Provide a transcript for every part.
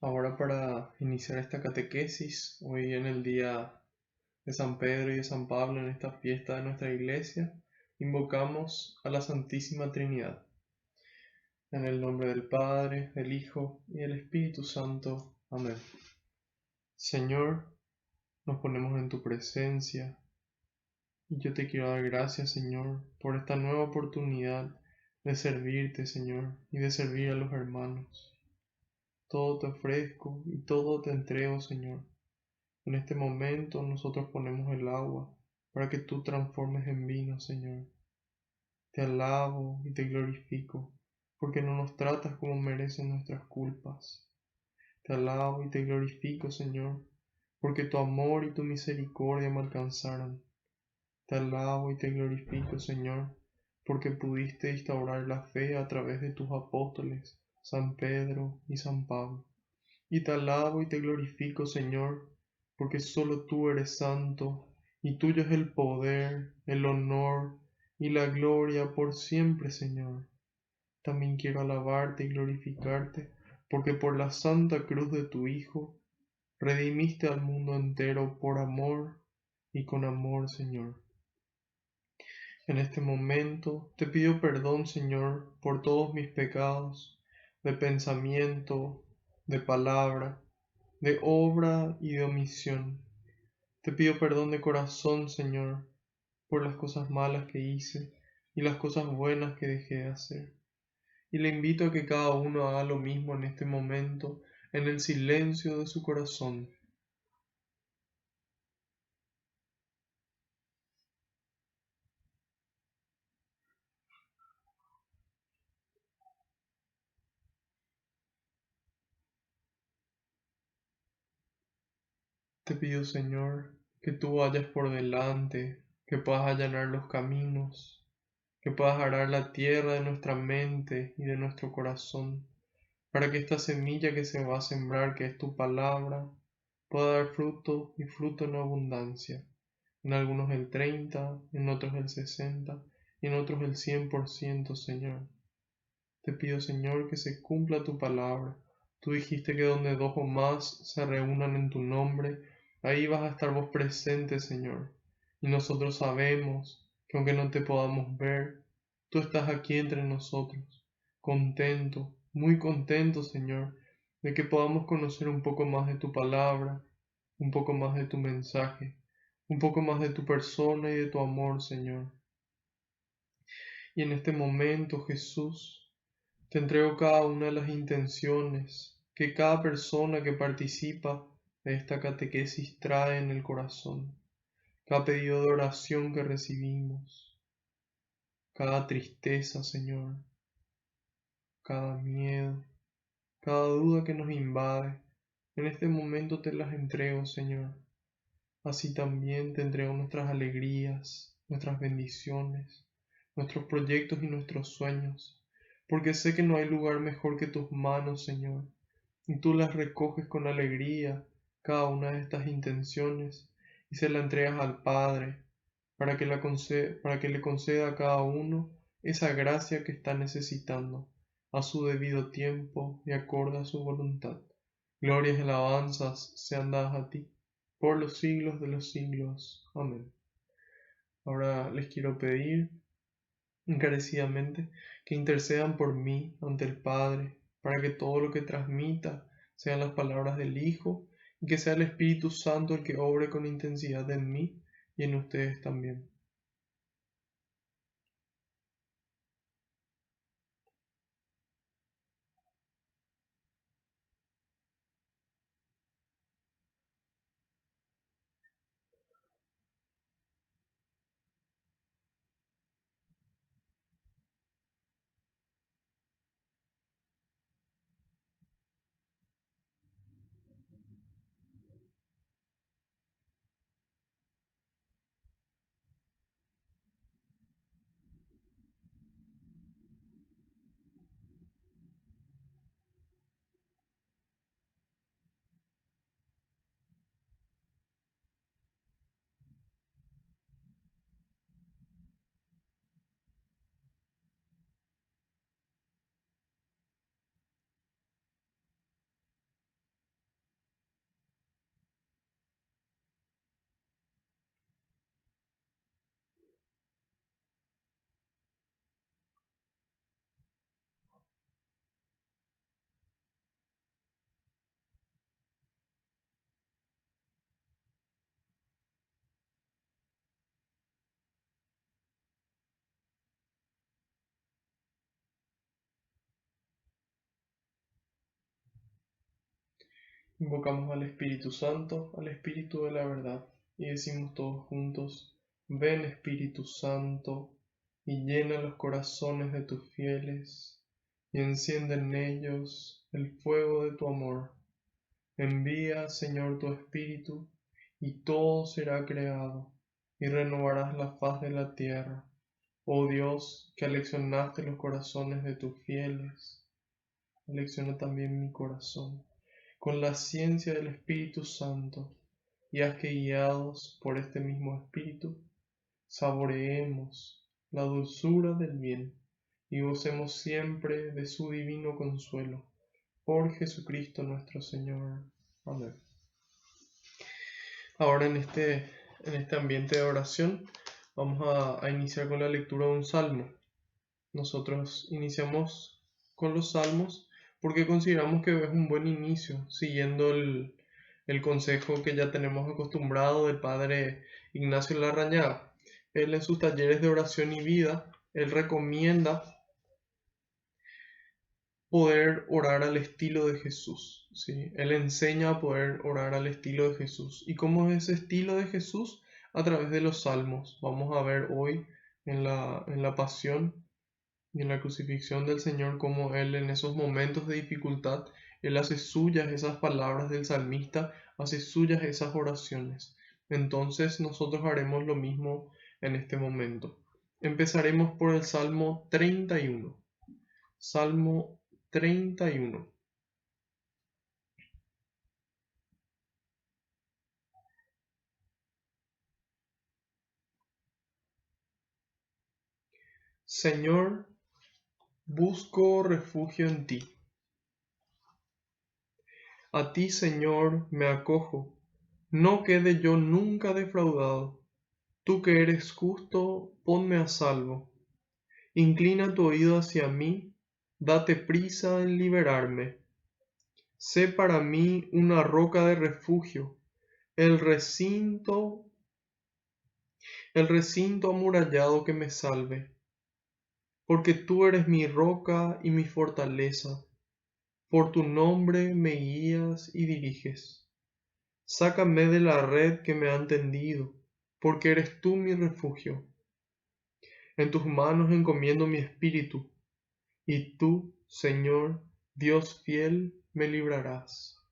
Ahora para iniciar esta catequesis, hoy en el día de San Pedro y de San Pablo, en esta fiesta de nuestra iglesia, invocamos a la Santísima Trinidad. En el nombre del Padre, del Hijo y del Espíritu Santo. Amén. Señor, nos ponemos en tu presencia y yo te quiero dar gracias, Señor, por esta nueva oportunidad de servirte, Señor, y de servir a los hermanos. Todo te ofrezco y todo te entrego, Señor. En este momento nosotros ponemos el agua para que tú transformes en vino, Señor. Te alabo y te glorifico, porque no nos tratas como merecen nuestras culpas. Te alabo y te glorifico, Señor, porque tu amor y tu misericordia me alcanzaron. Te alabo y te glorifico, Señor, porque pudiste instaurar la fe a través de tus apóstoles, San Pedro y San Pablo. Y te alabo y te glorifico, Señor, porque solo tú eres santo, y tuyo es el poder, el honor y la gloria por siempre, Señor. También quiero alabarte y glorificarte, porque por la santa cruz de tu Hijo, redimiste al mundo entero por amor y con amor, Señor. En este momento te pido perdón, Señor, por todos mis pecados, de pensamiento, de palabra, de obra y de omisión. Te pido perdón de corazón, Señor, por las cosas malas que hice y las cosas buenas que dejé de hacer. Y le invito a que cada uno haga lo mismo en este momento, en el silencio de su corazón. Te pido, Señor, que tú vayas por delante, que puedas allanar los caminos, que puedas arar la tierra de nuestra mente y de nuestro corazón, para que esta semilla que se va a sembrar, que es tu palabra, pueda dar fruto y fruto en abundancia. En algunos el 30, en otros el 60 y en otros el 100%, Señor. Te pido, Señor, que se cumpla tu palabra. Tú dijiste que donde dos o más se reúnan en tu nombre, ahí vas a estar vos presente, Señor. Y nosotros sabemos que aunque no te podamos ver, tú estás aquí entre nosotros, contento, muy contento, Señor, de que podamos conocer un poco más de tu palabra, un poco más de tu mensaje, un poco más de tu persona y de tu amor, Señor. Y en este momento, Jesús, te entrego cada una de las intenciones que cada persona que participa de esta catequesis trae en el corazón, cada pedido de oración que recibimos, cada tristeza, Señor, cada miedo, cada duda que nos invade. En este momento te las entrego, Señor. Así también te entrego nuestras alegrías, nuestras bendiciones, nuestros proyectos y nuestros sueños, porque sé que no hay lugar mejor que tus manos, Señor, y tú las recoges con alegría, cada una de estas intenciones, y se la entregas al Padre, para que le conceda a cada uno esa gracia que está necesitando, a su debido tiempo y acorde a su voluntad. Glorias y alabanzas sean dadas a ti, por los siglos de los siglos. Amén. Ahora les quiero pedir encarecidamente que intercedan por mí ante el Padre, para que todo lo que transmita sean las palabras del Hijo y que sea el Espíritu Santo el que obre con intensidad en mí y en ustedes también. Invocamos al Espíritu Santo, al Espíritu de la verdad, y decimos todos juntos, ven Espíritu Santo, y llena los corazones de tus fieles, y enciende en ellos el fuego de tu amor. Envía, Señor, tu Espíritu, y todo será creado, y renovarás la faz de la tierra. Oh Dios, que aleccionaste los corazones de tus fieles, alecciona también mi corazón con la ciencia del Espíritu Santo, y haz que guiados por este mismo Espíritu, saboreemos la dulzura del bien y gocemos siempre de su divino consuelo. Por Jesucristo nuestro Señor. Amén. Ahora en este ambiente de oración vamos a iniciar con la lectura de un salmo. Nosotros iniciamos con los salmos porque consideramos que es un buen inicio, siguiendo el consejo que ya tenemos acostumbrado del padre Ignacio Larrañaga. Él en sus talleres de oración y vida, él recomienda poder orar al estilo de Jesús, ¿sí? Él enseña a poder orar al estilo de Jesús. ¿Y cómo es ese estilo de Jesús? A través de los salmos. Vamos a ver hoy en la pasión y en la crucifixión del Señor cómo Él en esos momentos de dificultad, Él hace suyas esas palabras del salmista, hace suyas esas oraciones. Entonces nosotros haremos lo mismo en este momento. Empezaremos por el Salmo 31. Salmo 31. Señor, busco refugio en ti. A ti, Señor, me acojo. No quede yo nunca defraudado. Tú que eres justo, ponme a salvo. Inclina tu oído hacia mí, date prisa en liberarme. Sé para mí una roca de refugio, el recinto amurallado que me salve. Porque tú eres mi roca y mi fortaleza. Por tu nombre me guías y diriges. Sácame de la red que me han tendido, porque eres tú mi refugio. En tus manos encomiendo mi espíritu, y tú, Señor, Dios fiel, me librarás.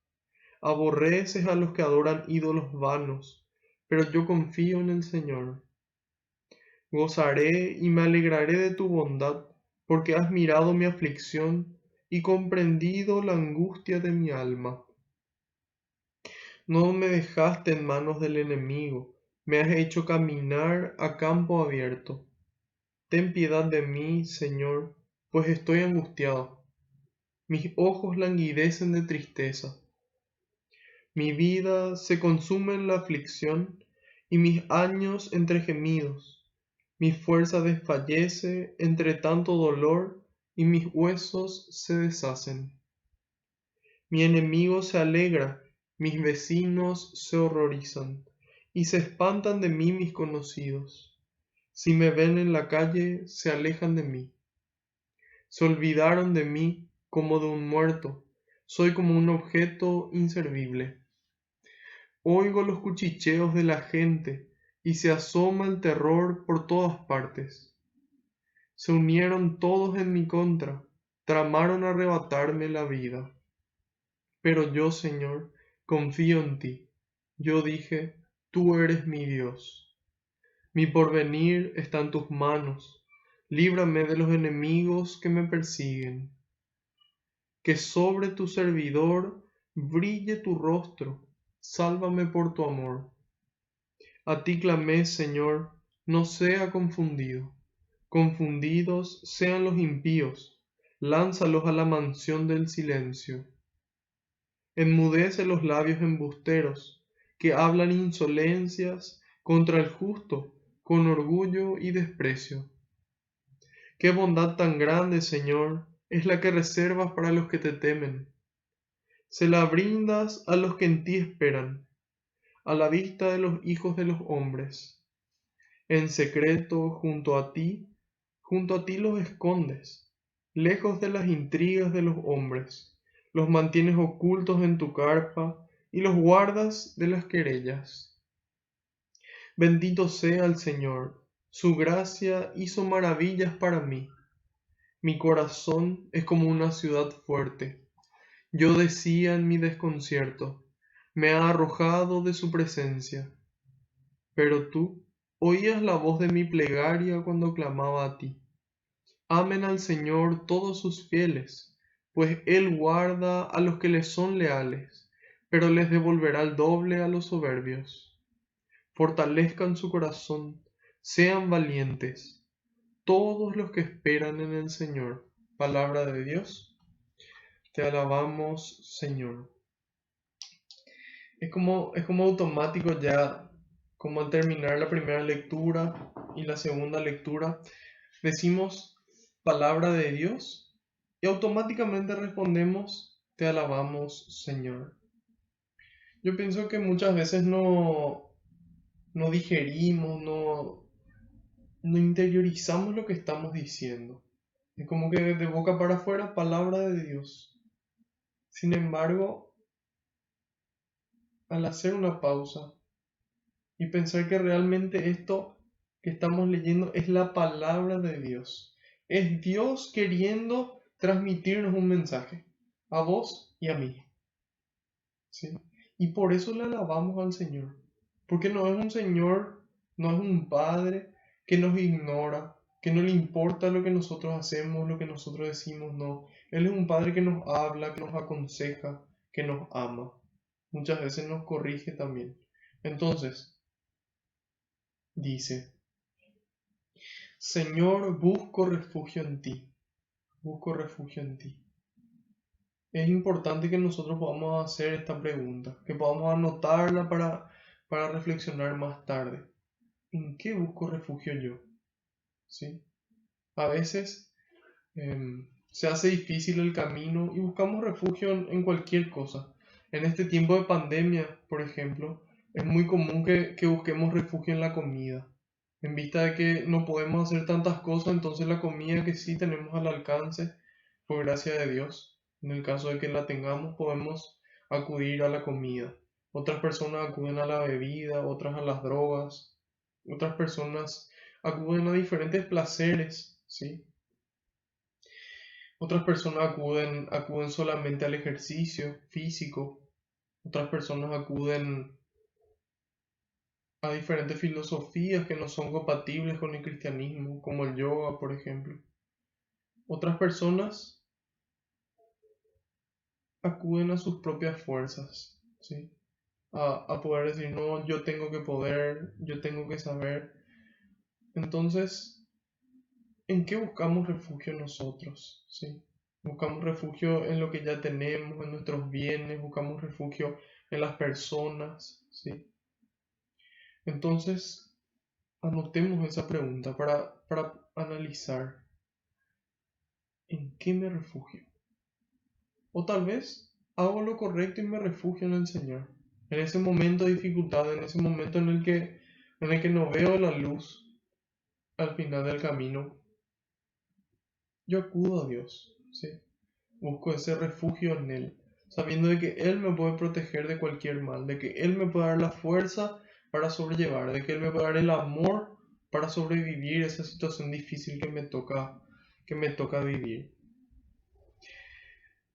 Aborreces a los que adoran ídolos vanos, pero yo confío en el Señor. Gozaré y me alegraré de tu bondad, porque has mirado mi aflicción y comprendido la angustia de mi alma. No me dejaste en manos del enemigo, me has hecho caminar a campo abierto. Ten piedad de mí, Señor, pues estoy angustiado. Mis ojos languidecen de tristeza. Mi vida se consume en la aflicción y mis años entre gemidos. Mi fuerza desfallece entre tanto dolor y mis huesos se deshacen. Mi enemigo se alegra, mis vecinos se horrorizan y se espantan de mí mis conocidos. Si me ven en la calle, se alejan de mí. Se olvidaron de mí como de un muerto. Soy como un objeto inservible. Oigo los cuchicheos de la gente y se asoma el terror por todas partes. Se unieron todos en mi contra, tramaron arrebatarme la vida. Pero yo, Señor, confío en ti. Yo dije, tú eres mi Dios. Mi porvenir está en tus manos. Líbrame de los enemigos que me persiguen. Que sobre tu servidor brille tu rostro. Sálvame por tu amor. A ti clamé, Señor, no sea confundido. Confundidos sean los impíos. Lánzalos a la mansión del silencio. Enmudece los labios embusteros, que hablan insolencias contra el justo, con orgullo y desprecio. Qué bondad tan grande, Señor, es la que reservas para los que te temen. Se la brindas a los que en ti esperan, a la vista de los hijos de los hombres. En secreto, junto a ti los escondes, lejos de las intrigas de los hombres. los mantienes ocultos en tu carpa y los guardas de las querellas. Bendito sea el Señor, su gracia hizo maravillas para mí. Mi corazón es como una ciudad fuerte. Yo decía en mi desconcierto, me ha arrojado de su presencia. Pero tú oías la voz de mi plegaria cuando clamaba a ti. Amen al Señor todos sus fieles, pues Él guarda a los que le son leales, pero les devolverá el doble a los soberbios. Fortalezcan su corazón, sean valientes, todos los que esperan en el Señor. Palabra de Dios, te alabamos, Señor. Es como automático ya, como al terminar la primera lectura y la segunda lectura, decimos palabra de Dios y automáticamente respondemos, te alabamos, Señor. Yo pienso que muchas veces no digerimos, no interiorizamos lo que estamos diciendo. Es como que de boca para afuera, palabra de Dios. Sin embargo, al hacer una pausa y pensar que realmente esto que estamos leyendo es la palabra de Dios, es Dios queriendo transmitirnos un mensaje, a vos y a mí. ¿Sí? Y por eso le alabamos al Señor, porque no es un Señor, no es un Padre que nos ignora, que no le importa lo que nosotros hacemos, lo que nosotros decimos, no. Él es un Padre que nos habla, que nos aconseja, que nos ama. Muchas veces nos corrige también. Entonces, dice, Señor, busco refugio en ti, busco refugio en ti. Es importante que nosotros podamos hacer esta pregunta, que podamos anotarla para reflexionar más tarde. ¿En qué busco refugio yo? ¿Sí? A veces se hace difícil el camino y buscamos refugio en cualquier cosa. En este tiempo de pandemia, por ejemplo, es muy común que busquemos refugio en la comida. En vista de que no podemos hacer tantas cosas, entonces la comida que sí tenemos al alcance, por gracia de Dios, en el caso de que la tengamos, podemos acudir a la comida. Otras personas acuden a la bebida, otras a las drogas, otras personas acuden a diferentes placeres, ¿sí? Otras personas acuden solamente al ejercicio físico, otras personas acuden a diferentes filosofías que no son compatibles con el cristianismo, como el yoga, por ejemplo. Otras personas acuden a sus propias fuerzas, ¿sí? A poder decir, no, yo tengo que poder, yo tengo que saber. Entonces, ¿en qué buscamos refugio nosotros? ¿Sí? Buscamos refugio en lo que ya tenemos, en nuestros bienes, buscamos refugio en las personas, ¿sí? Entonces, anotemos esa pregunta para analizar en qué me refugio. O tal vez hago lo correcto y me refugio en el Señor. En ese momento de dificultad, en ese momento en el que no veo la luz al final del camino, yo acudo a Dios, ¿sí? Busco ese refugio en Él, sabiendo de que Él me puede proteger de cualquier mal, de que Él me puede dar la fuerza para sobrellevar, de que Él me puede dar el amor para sobrevivir esa situación difícil que me toca vivir.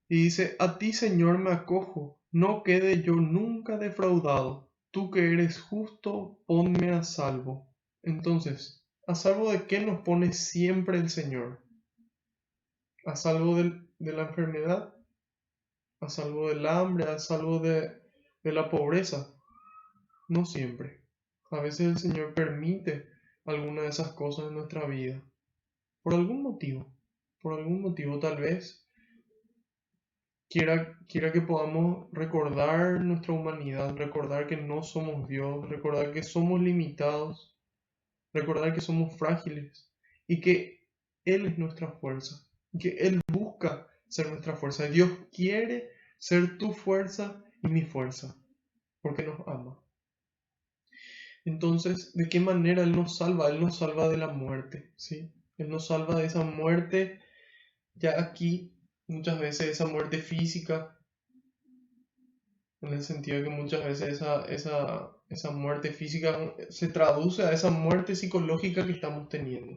Y dice, a ti Señor me acojo, no quede yo nunca defraudado, tú que eres justo, ponme a salvo. Entonces, ¿a salvo de qué nos pone siempre el Señor? ¿A salvo de la enfermedad? ¿A salvo del hambre? ¿A salvo de la pobreza? No siempre. A veces el Señor permite alguna de esas cosas en nuestra vida. Por algún motivo. Por algún motivo tal vez quiera que podamos recordar nuestra humanidad, recordar que no somos Dios, recordar que somos limitados, recordar que somos frágiles y que Él es nuestra fuerza, que Él busca ser nuestra fuerza. Dios quiere ser tu fuerza y mi fuerza, porque nos ama. Entonces, ¿de qué manera Él nos salva? Él nos salva de la muerte, ¿sí? Él nos salva de esa muerte ya aquí muchas veces esa muerte física, en el sentido de que muchas veces esa muerte física se traduce a esa muerte psicológica que estamos teniendo.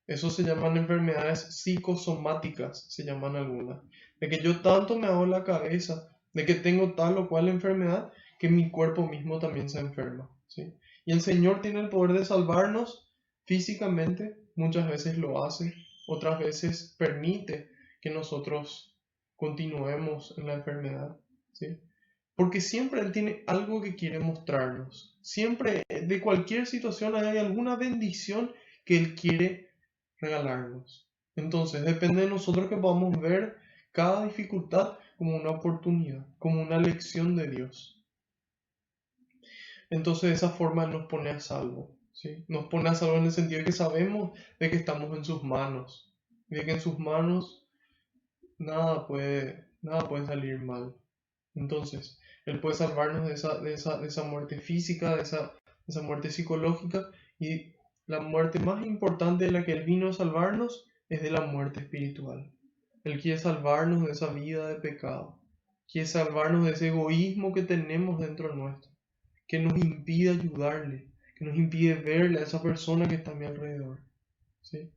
Eso se llaman enfermedades psicosomáticas, se llaman algunas. De que yo tanto me hago la cabeza de que tengo tal o cual enfermedad que mi cuerpo mismo también se enferma, ¿sí? Y el Señor tiene el poder de salvarnos físicamente, muchas veces lo hace, otras veces permite que nosotros continuemos en la enfermedad, ¿sí? Porque siempre Él tiene algo que quiere mostrarnos. Siempre, de cualquier situación, hay alguna bendición que Él quiere regalarnos. Entonces, depende de nosotros que podamos ver cada dificultad como una oportunidad, como una lección de Dios. Entonces, de esa forma nos pone a salvo, ¿sí? Nos pone a salvo en el sentido de que sabemos de que estamos en sus manos, de que en sus manos nada puede salir mal. Entonces, Él puede salvarnos de esa muerte física, de esa muerte psicológica, y la muerte más importante de la que Él vino a salvarnos es de la muerte espiritual. Él quiere salvarnos de esa vida de pecado, quiere salvarnos de ese egoísmo que tenemos dentro nuestro, que nos impide ayudarle, que nos impide verle a esa persona que está a mi alrededor, ¿sí?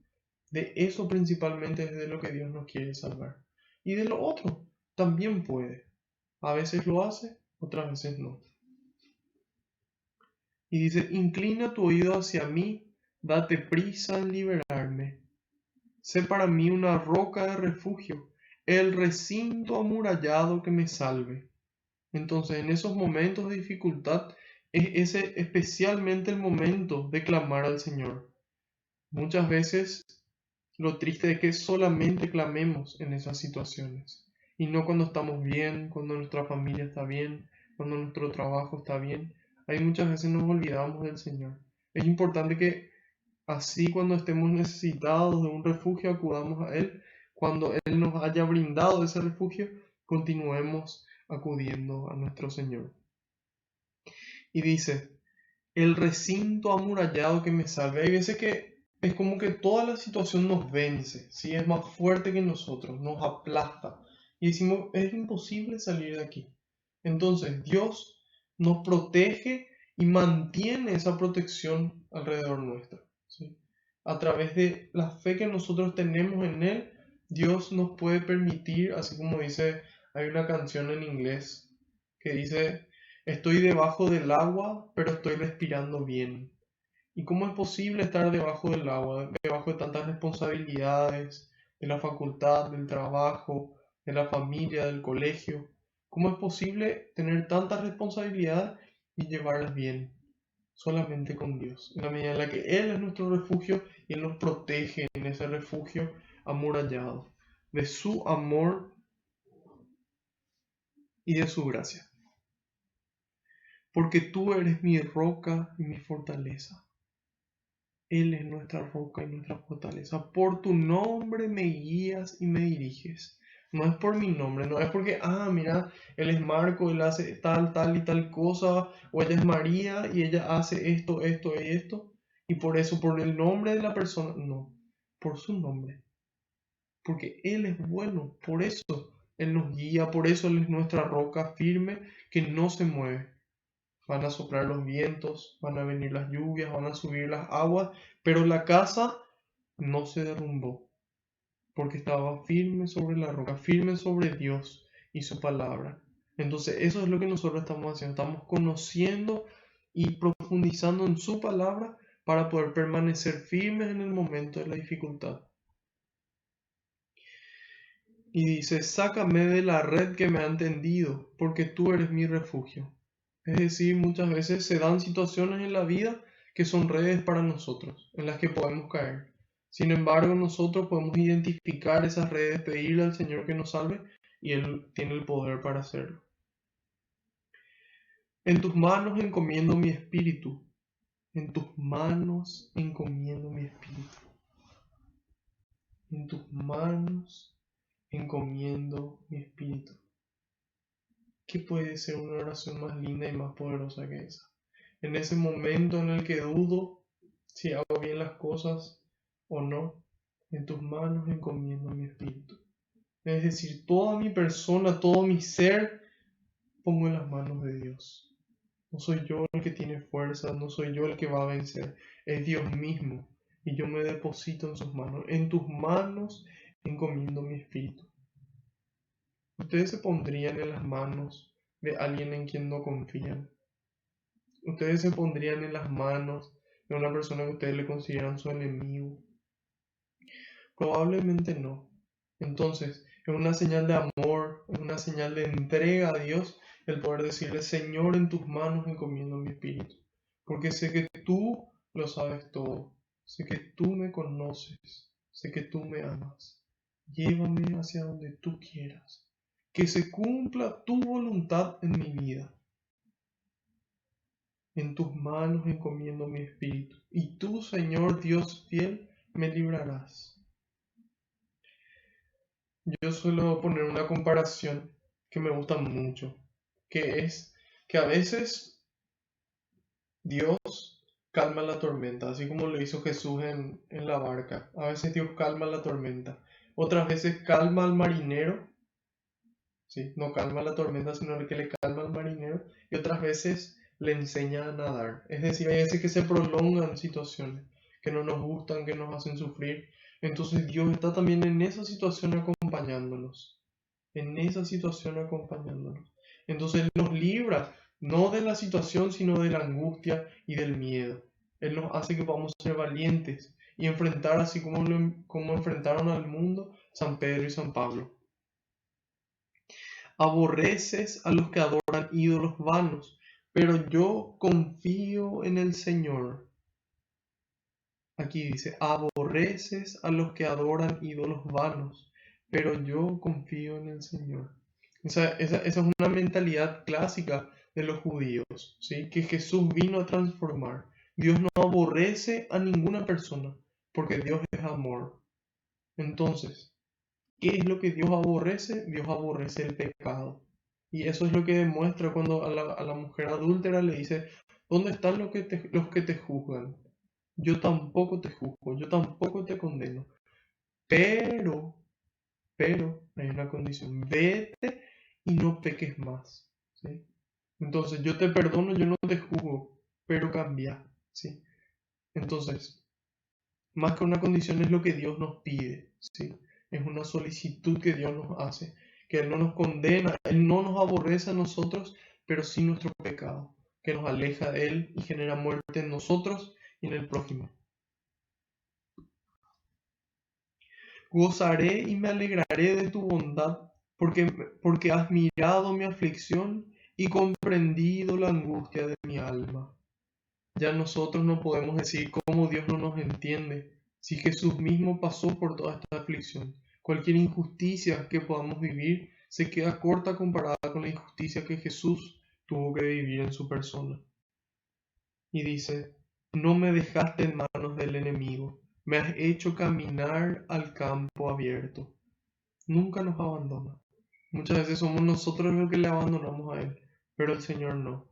De eso principalmente es de lo que Dios nos quiere salvar. Y de lo otro también puede. A veces lo hace, otras veces no. Y dice, inclina tu oído hacia mí, date prisa en liberarme. Sé para mí una roca de refugio, el recinto amurallado que me salve. Entonces, en esos momentos de dificultad, es ese especialmente el momento de clamar al Señor. Muchas veces lo triste es que solamente clamemos en esas situaciones y no cuando estamos bien, cuando nuestra familia está bien, cuando nuestro trabajo está bien. Ahí muchas veces nos olvidamos del Señor. Es importante que así cuando estemos necesitados de un refugio acudamos a Él. Cuando Él nos haya brindado ese refugio, continuemos acudiendo a nuestro Señor. Y dice, el recinto amurallado que me salve. Hay veces que es como que toda la situación nos vence, ¿sí? Es más fuerte que nosotros, nos aplasta. Y decimos, es imposible salir de aquí. Entonces Dios nos protege y mantiene esa protección alrededor nuestro, ¿sí? A través de la fe que nosotros tenemos en Él, Dios nos puede permitir, así como dice, hay una canción en inglés que dice, estoy debajo del agua, pero estoy respirando bien. ¿Y cómo es posible estar debajo del agua, debajo de tantas responsabilidades, de la facultad, del trabajo, de la familia, del colegio? ¿Cómo es posible tener tantas responsabilidades y llevarlas bien? Solamente con Dios, en la medida en la que Él es nuestro refugio y Él nos protege en ese refugio amurallado, de su amor y de su gracia. Porque tú eres mi roca y mi fortaleza. Él es nuestra roca y nuestra fortaleza. Por tu nombre me guías y me diriges. No es por mi nombre, no es porque, mira, él es Marco, él hace tal y tal cosa, o ella es María y ella hace esto y esto, y por eso, por el nombre de la persona, no, por su nombre. Porque Él es bueno, por eso Él nos guía, por eso Él es nuestra roca firme que no se mueve. Van a soplar los vientos, van a venir las lluvias, van a subir las aguas, pero la casa no se derrumbó, porque estaba firme sobre la roca, firme sobre Dios y su palabra. Entonces eso es lo que nosotros estamos haciendo, estamos conociendo y profundizando en su palabra para poder permanecer firmes en el momento de la dificultad. Y dice, sácame de la red que me han tendido, porque tú eres mi refugio. Es decir, muchas veces se dan situaciones en la vida que son redes para nosotros, en las que podemos caer. Sin embargo, nosotros podemos identificar esas redes, pedirle al Señor que nos salve y Él tiene el poder para hacerlo. En tus manos encomiendo mi espíritu. En tus manos encomiendo mi espíritu. En tus manos encomiendo mi espíritu. ¿Qué puede ser una oración más linda y más poderosa que esa? En ese momento en el que dudo si hago bien las cosas o no, en tus manos encomiendo mi espíritu. Es decir, toda mi persona, todo mi ser, pongo en las manos de Dios. No soy yo el que tiene fuerza, no soy yo el que va a vencer, es Dios mismo. Y yo me deposito en sus manos. En tus manos encomiendo mi espíritu. Ustedes se pondrían en las manos de alguien en quien no confían. Ustedes se pondrían en las manos de una persona que ustedes le consideran su enemigo. Probablemente no. Entonces, es una señal de amor, es una señal de entrega a Dios el poder decirle, Señor, en tus manos encomiendo mi espíritu, porque sé que tú lo sabes todo, sé que tú me conoces, sé que tú me amas. Llévame hacia donde tú quieras, que se cumpla tu voluntad en mi vida. En tus manos encomiendo mi espíritu, y tú, Señor Dios fiel, me librarás. Yo suelo poner una comparación que me gusta mucho, que es que a veces Dios calma la tormenta, así como lo hizo Jesús en la barca. A veces Dios calma la tormenta, otras veces calma al marinero, ¿sí? No calma la tormenta, sino que le calma al marinero, y otras veces le enseña a nadar. Es decir, hay veces que se prolongan situaciones que no nos gustan, que nos hacen sufrir. Entonces Dios está también en esa situación acompañándonos. En esa situación acompañándonos. Entonces Él nos libra no de la situación, sino de la angustia y del miedo. Él nos hace que podamos ser valientes y enfrentar así como enfrentaron al mundo San Pedro y San Pablo. Aborreces a los que adoran ídolos vanos, pero yo confío en el Señor. Aquí dice, aborreces a los que adoran ídolos vanos, pero yo confío en el Señor. Esa es una mentalidad clásica de los judíos, ¿sí? Que Jesús vino a transformar. Dios no aborrece a ninguna persona, porque Dios es amor. Entonces, ¿qué es lo que Dios aborrece? Dios aborrece el pecado. Y eso es lo que demuestra cuando a la mujer adúltera le dice, ¿dónde están los que te juzgan? Yo tampoco te juzgo, yo tampoco te condeno. Pero, hay una condición, vete y no peques más, ¿sí? Entonces, yo te perdono, yo no te juzgo, pero cambia, ¿sí? Entonces, más que una condición es lo que Dios nos pide, ¿sí? Es una solicitud que Dios nos hace, que Él no nos condena, Él no nos aborrece a nosotros, pero sí nuestro pecado, que nos aleja de Él y genera muerte en nosotros y en el prójimo. Gozaré y me alegraré de tu bondad, porque has mirado mi aflicción y comprendido la angustia de mi alma. Ya nosotros no podemos decir cómo Dios no nos entiende, si Jesús mismo pasó por toda esta aflicción. Cualquier injusticia que podamos vivir se queda corta comparada con la injusticia que Jesús tuvo que vivir en su persona. Y dice, no me dejaste en manos del enemigo, me has hecho caminar al campo abierto. Nunca nos abandona. Muchas veces somos nosotros los que le abandonamos a Él, pero el Señor no.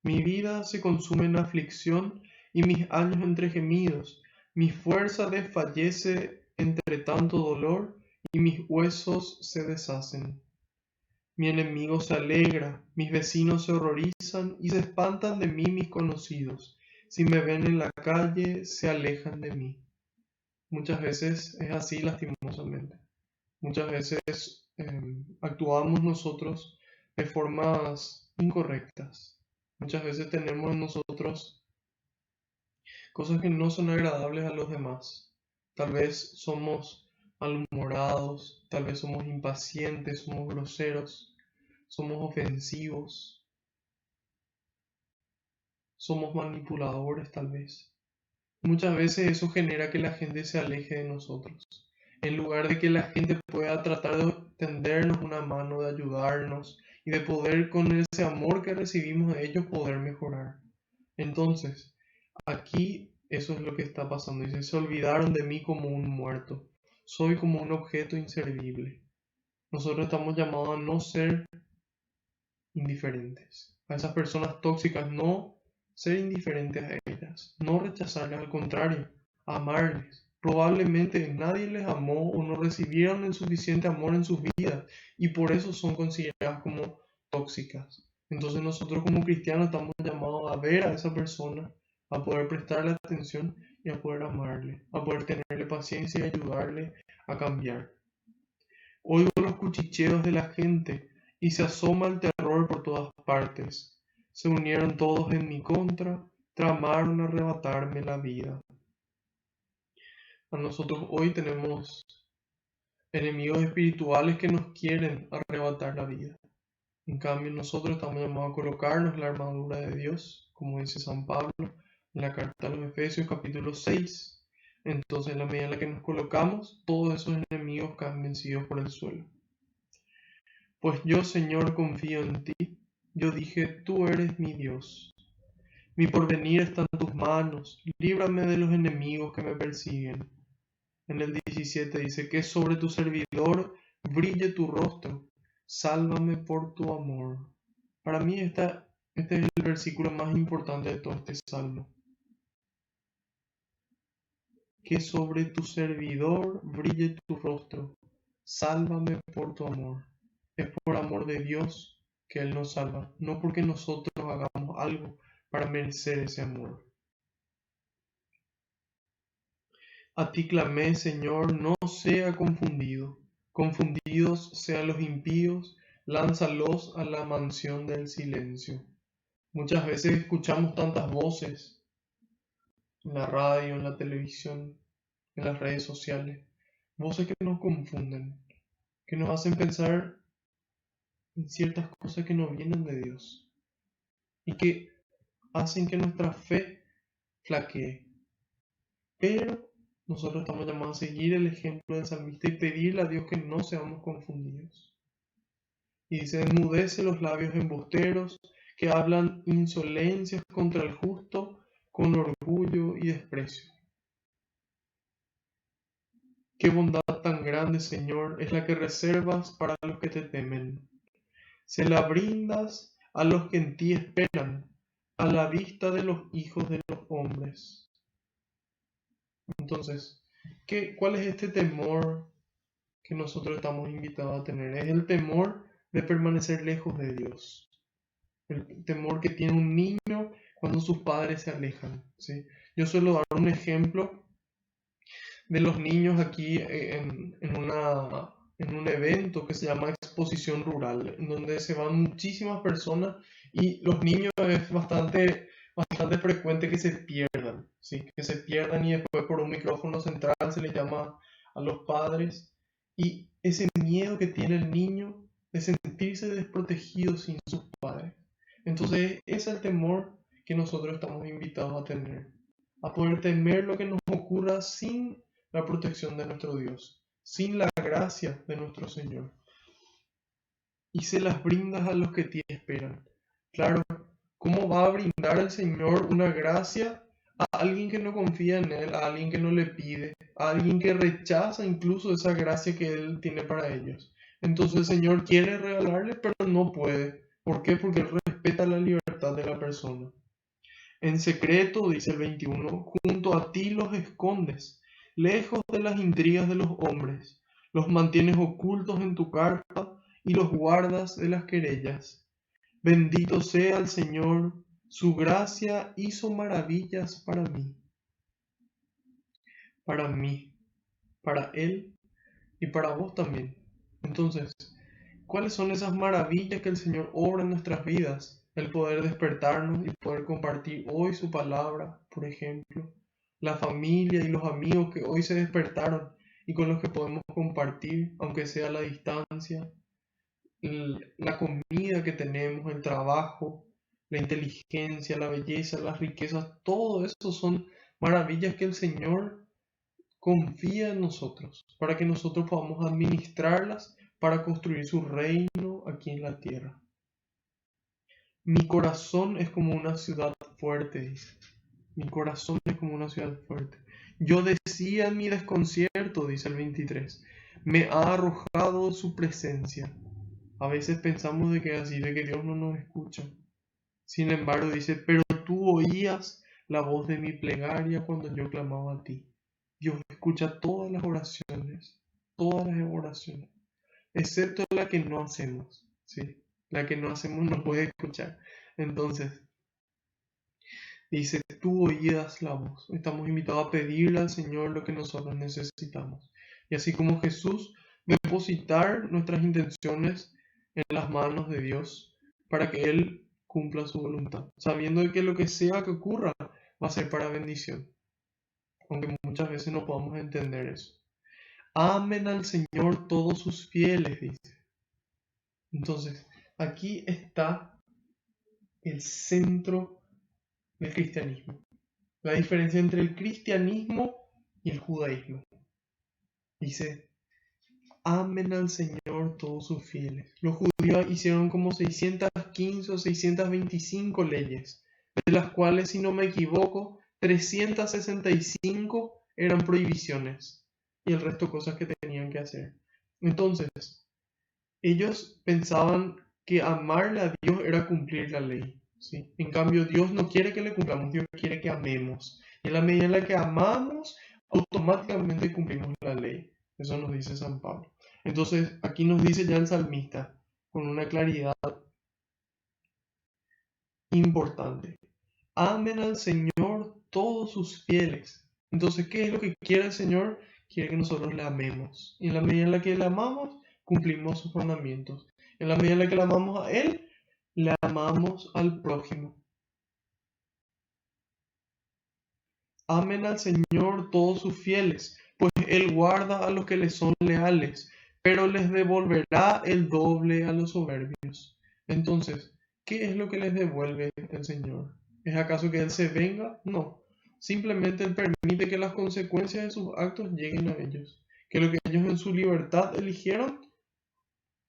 Mi vida se consume en aflicción y mis años entre gemidos. Mi fuerza desfallece entre tanto dolor y mis huesos se deshacen. Mi enemigo se alegra, mis vecinos se horrorizan y se espantan de mí mis conocidos. Si me ven en la calle, se alejan de mí. Muchas veces es así lastimosamente. Muchas veces actuamos nosotros de formas incorrectas. Muchas veces tenemos en nosotros cosas que no son agradables a los demás. Tal vez somos malhumorados, tal vez somos impacientes, somos groseros, somos ofensivos, somos manipuladores tal vez. Muchas veces eso genera que la gente se aleje de nosotros. En lugar de que la gente pueda tratar de tendernos una mano, de ayudarnos y de poder con ese amor que recibimos de ellos poder mejorar. Entonces, aquí eso es lo que está pasando. Dice, se olvidaron de mí como un muerto. Soy como un objeto inservible. Nosotros estamos llamados a no ser indiferentes. A esas personas tóxicas no ser indiferentes a ellas, no rechazarlas, al contrario, amarles, Probablemente nadie les amó o no recibieron el suficiente amor en sus vidas y por eso son consideradas como tóxicas. Entonces nosotros como cristianos estamos llamados a ver a esa persona, a poder prestarle atención y a poder amarle, a poder tenerle paciencia y ayudarle a cambiar. Oigo los cuchicheos de la gente y se asoma el terror por todas partes. Se unieron todos en mi contra, tramaron arrebatarme la vida. A nosotros hoy tenemos enemigos espirituales que nos quieren arrebatar la vida. En cambio, nosotros estamos llamados a colocarnos la armadura de Dios, como dice San Pablo en la carta a los Efesios capítulo 6. Entonces, en la medida en la que nos colocamos, todos esos enemigos caen vencidos por el suelo. Pues yo, Señor, confío en ti. Yo dije, tú eres mi Dios. Mi porvenir está en tus manos. Líbrame de los enemigos que me persiguen. En el 17 dice que sobre tu servidor brille tu rostro. Sálvame por tu amor. Para mí este es el versículo más importante de todo este salmo. Que sobre tu servidor brille tu rostro. Sálvame por tu amor. Es por amor de Dios que Él nos salva, no porque nosotros hagamos algo para merecer ese amor. A ti clamé, Señor, no sea confundido. Confundidos sean los impíos, lánzalos a la mansión del silencio. Muchas veces escuchamos tantas voces en la radio, en la televisión, en las redes sociales, voces que nos confunden, que nos hacen pensar en ciertas cosas que no vienen de Dios y que hacen que nuestra fe flaquee. Pero nosotros estamos llamados a seguir el ejemplo del salmista y pedirle a Dios que no seamos confundidos. Y dice, enmudece los labios embusteros que hablan insolencias contra el justo con orgullo y desprecio. Qué bondad tan grande, Señor, es la que reservas para los que te temen. Se la brindas a los que en ti esperan, a la vista de los hijos de los hombres. Entonces, ¿cuál es este temor que nosotros estamos invitados a tener? Es el temor de permanecer lejos de Dios. El temor que tiene un niño cuando sus padres se alejan, ¿sí? Yo suelo dar un ejemplo de los niños aquí en un evento que se llama Exposición Rural, en donde se van muchísimas personas y los niños es bastante frecuente que se pierdan, ¿sí? Que se pierdan y después por un micrófono central se les llama a los padres y ese miedo que tiene el niño de sentirse desprotegido sin sus padres. Entonces ese es el temor que nosotros estamos invitados a tener, a poder temer lo que nos ocurra sin la protección de nuestro Dios, sin la gracia de nuestro Señor. Y se las brindas a los que te esperan. Claro, ¿cómo va a brindar el Señor una gracia a alguien que no confía en Él, a alguien que no le pide, a alguien que rechaza incluso esa gracia que Él tiene para ellos? Entonces el Señor quiere regalarle, pero no puede. ¿Por qué? Porque Él respeta la libertad de la persona. En secreto, dice el 21, junto a ti los escondes, lejos de las intrigas de los hombres, los mantienes ocultos en tu carpa y los guardas de las querellas. Bendito sea el Señor, su gracia hizo maravillas mí, para Él y para vos también. Entonces, ¿cuáles son esas maravillas que el Señor obra en nuestras vidas? El poder despertarnos y poder compartir hoy su palabra, por ejemplo. La familia y los amigos que hoy se despertaron y con los que podemos compartir, aunque sea a la distancia. La comida que tenemos, el trabajo, la inteligencia, la belleza, las riquezas, todo eso son maravillas que el Señor confía en nosotros, para que nosotros podamos administrarlas para construir su reino aquí en la tierra. Mi corazón es como una ciudad fuerte, dice. Mi corazón es como una ciudad fuerte. Yo decía en mi desconcierto, dice el 23, me ha arrojado su presencia. A veces pensamos de que así, de que Dios no nos escucha. Sin embargo, dice, pero tú oías la voz de mi plegaria cuando yo clamaba a ti. Dios escucha todas las oraciones, excepto la que no hacemos, ¿sí? La que no hacemos no puede escuchar. Entonces, dice, tú oídas la voz. Estamos invitados a pedirle al Señor lo que nosotros necesitamos. Y así como Jesús, depositar nuestras intenciones en las manos de Dios para que Él cumpla su voluntad, sabiendo de que lo que sea que ocurra va a ser para bendición, aunque muchas veces no podamos entender eso. Amen al Señor todos sus fieles, dice. Entonces, aquí está el centro del cristianismo. La diferencia entre el cristianismo y el judaísmo. Dice, amen al Señor todos sus fieles. Los judíos hicieron como 615 o 625 leyes, de las cuales, si no me equivoco, 365 eran prohibiciones y el resto cosas que tenían que hacer. Entonces, ellos pensaban que amarle a Dios era cumplir la ley, ¿sí? En cambio, Dios no quiere que le cumplamos, Dios quiere que amemos. Y en la medida en la que amamos, automáticamente cumplimos la ley. Eso nos dice San Pablo. Entonces, aquí nos dice ya el salmista, con una claridad importante. Amen al Señor todos sus fieles. Entonces, ¿qué es lo que quiere el Señor? Quiere que nosotros le amemos. Y en la medida en la que le amamos, cumplimos sus mandamientos. En la medida en la que le amamos a Él, le amamos al prójimo. Amen al Señor todos sus fieles, pues Él guarda a los que le son leales, pero les devolverá el doble a los soberbios. Entonces, ¿qué es lo que les devuelve el Señor? ¿Es acaso que Él se venga? No. Simplemente Él permite que las consecuencias de sus actos lleguen a ellos, que lo que ellos en su libertad eligieron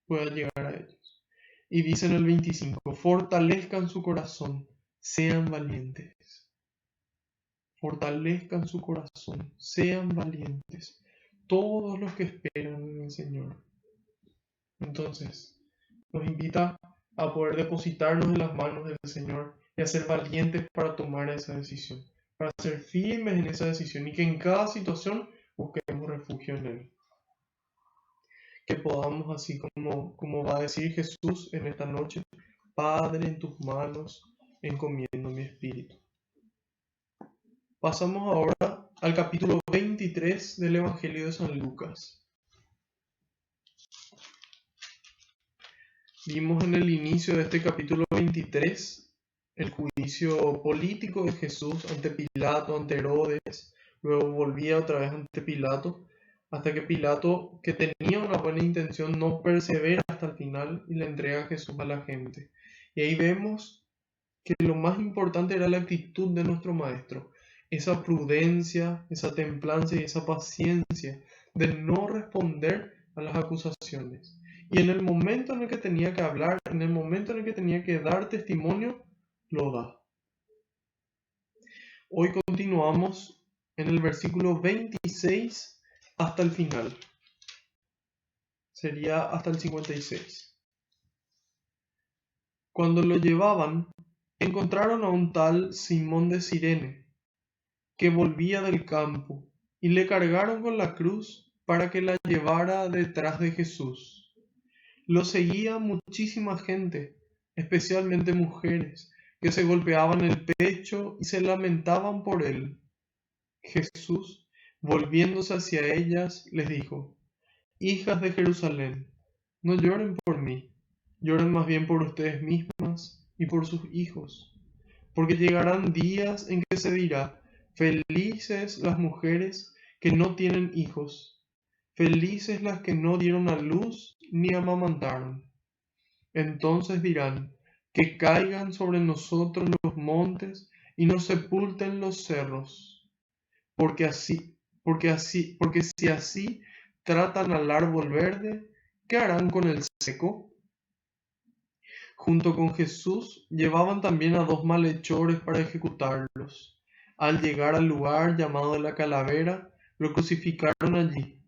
pueda llegar a ellos. Y dice en el 25, fortalezcan su corazón, sean valientes. Fortalezcan su corazón, sean valientes, todos los que esperan en el Señor. Entonces, nos invita a poder depositarnos en las manos del Señor y a ser valientes para tomar esa decisión, para ser firmes en esa decisión y que en cada situación busquemos refugio en Él. Que podamos, así como va a decir Jesús en esta noche, Padre, en tus manos encomiendo mi espíritu. Pasamos ahora al capítulo 23 del Evangelio de San Lucas. Vimos en el inicio de este capítulo 23 el juicio político de Jesús ante Pilato, ante Herodes, luego volvía otra vez ante Pilato, hasta que Pilato, que tenía una buena intención, no persevera hasta el final y le entrega a Jesús a la gente. Y ahí vemos que lo más importante era la actitud de nuestro Maestro, esa prudencia, esa templanza y esa paciencia de no responder a las acusaciones. Y en el momento en el que tenía que hablar, en el momento en el que tenía que dar testimonio, lo da. Hoy continuamos en el versículo 26 hasta el final. Sería hasta el 56. Cuando lo llevaban, encontraron a un tal Simón de Cirene, que volvía del campo, y le cargaron con la cruz para que la llevara detrás de Jesús. Lo seguía muchísima gente, especialmente mujeres, que se golpeaban el pecho y se lamentaban por él. Jesús, volviéndose hacia ellas, les dijo, Hijas de Jerusalén, no lloren por mí, lloren más bien por ustedes mismas y por sus hijos, porque llegarán días en que se dirá, felices las mujeres que no tienen hijos, felices las que no dieron a luz ni amamantaron. Entonces dirán, que caigan sobre nosotros los montes y nos sepulten los cerros, porque si así tratan al árbol verde, ¿qué harán con el seco? Junto con Jesús llevaban también a 2 malhechores para ejecutarlos. Al llegar al lugar llamado de la Calavera, lo crucificaron allí,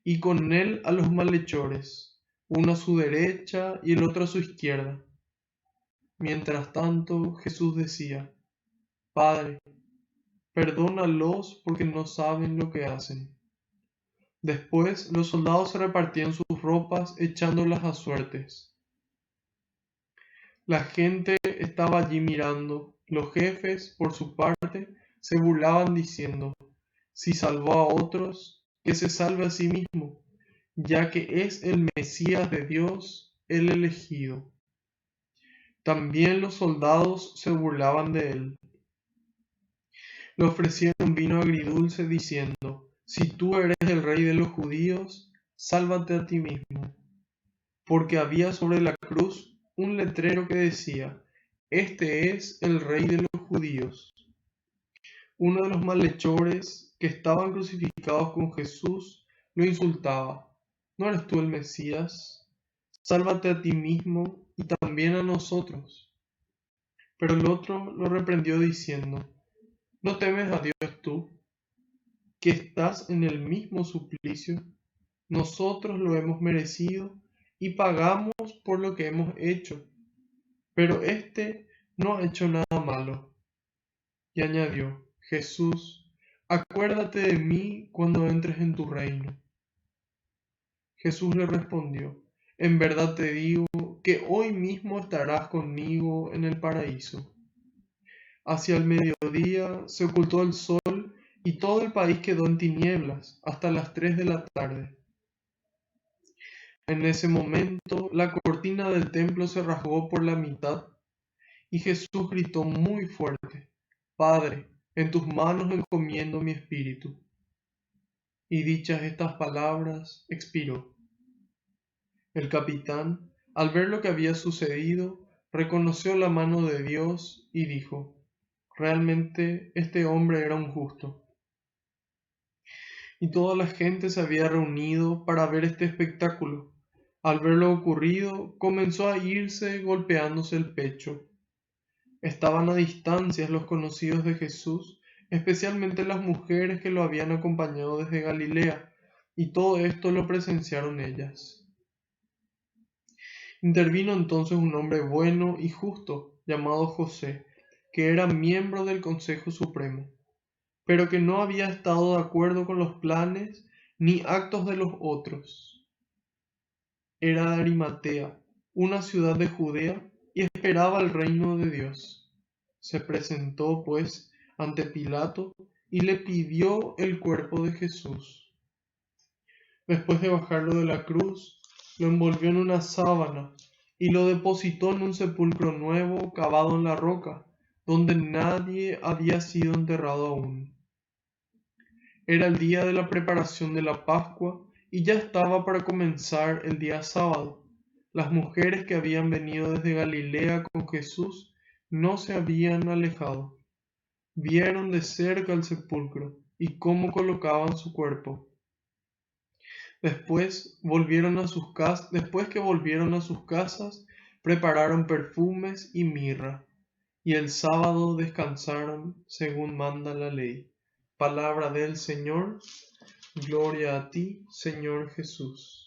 y con él a los malhechores, uno a su derecha y el otro a su izquierda. Mientras tanto, Jesús decía, Padre, perdónalos porque no saben lo que hacen. Después los soldados se repartían sus ropas echándolas a suertes. La gente estaba allí mirando. Los jefes, por su parte, se burlaban diciendo: si salvó a otros, que se salve a sí mismo, ya que es el Mesías de Dios, el elegido. También los soldados se burlaban de él. Le ofrecieron vino agridulce diciendo: si tú eres el rey de los judíos, sálvate a ti mismo. Porque había sobre la cruz un letrero que decía: este es el rey de los judíos. Uno de los malhechores que estaban crucificados con Jesús lo insultaba: ¿no eres tú el Mesías? Sálvate a ti mismo y también a nosotros. Pero el otro lo reprendió diciendo: ¿no temes a Dios tú, que estás en el mismo suplicio? Nosotros lo hemos merecido y pagamos por lo que hemos hecho, pero éste no ha hecho nada malo. Y añadió: Jesús, acuérdate de mí cuando entres en tu reino. Jesús le respondió: en verdad te digo que hoy mismo estarás conmigo en el paraíso. Hacia el mediodía se ocultó el sol y todo el país quedó en tinieblas hasta las 3 de la tarde. En ese momento la cortina del templo se rasgó por la mitad y Jesús gritó muy fuerte: Padre, en tus manos encomiendo mi espíritu. Y dichas estas palabras, expiró. El capitán, al ver lo que había sucedido, reconoció la mano de Dios y dijo: realmente este hombre era un justo. Y toda la gente se había reunido para ver este espectáculo. Al ver lo ocurrido, comenzó a irse golpeándose el pecho. Estaban a distancia los conocidos de Jesús, especialmente las mujeres que lo habían acompañado desde Galilea, y todo esto lo presenciaron ellas. Intervino entonces un hombre bueno y justo, llamado José, que era miembro del Consejo Supremo, pero que no había estado de acuerdo con los planes ni actos de los otros. Era de Arimatea, una ciudad de Judea, y esperaba el reino de Dios. Se presentó, pues, ante Pilato y le pidió el cuerpo de Jesús. Después de bajarlo de la cruz, lo envolvió en una sábana y lo depositó en un sepulcro nuevo cavado en la roca, donde nadie había sido enterrado aún. Era el día de la preparación de la Pascua y ya estaba para comenzar el día sábado. Las mujeres que habían venido desde Galilea con Jesús no se habían alejado. Vieron de cerca el sepulcro y cómo colocaban su cuerpo. Después que volvieron a sus casas, prepararon perfumes y mirra, y el sábado descansaron según manda la ley. Palabra del Señor. Gloria a ti, Señor Jesús.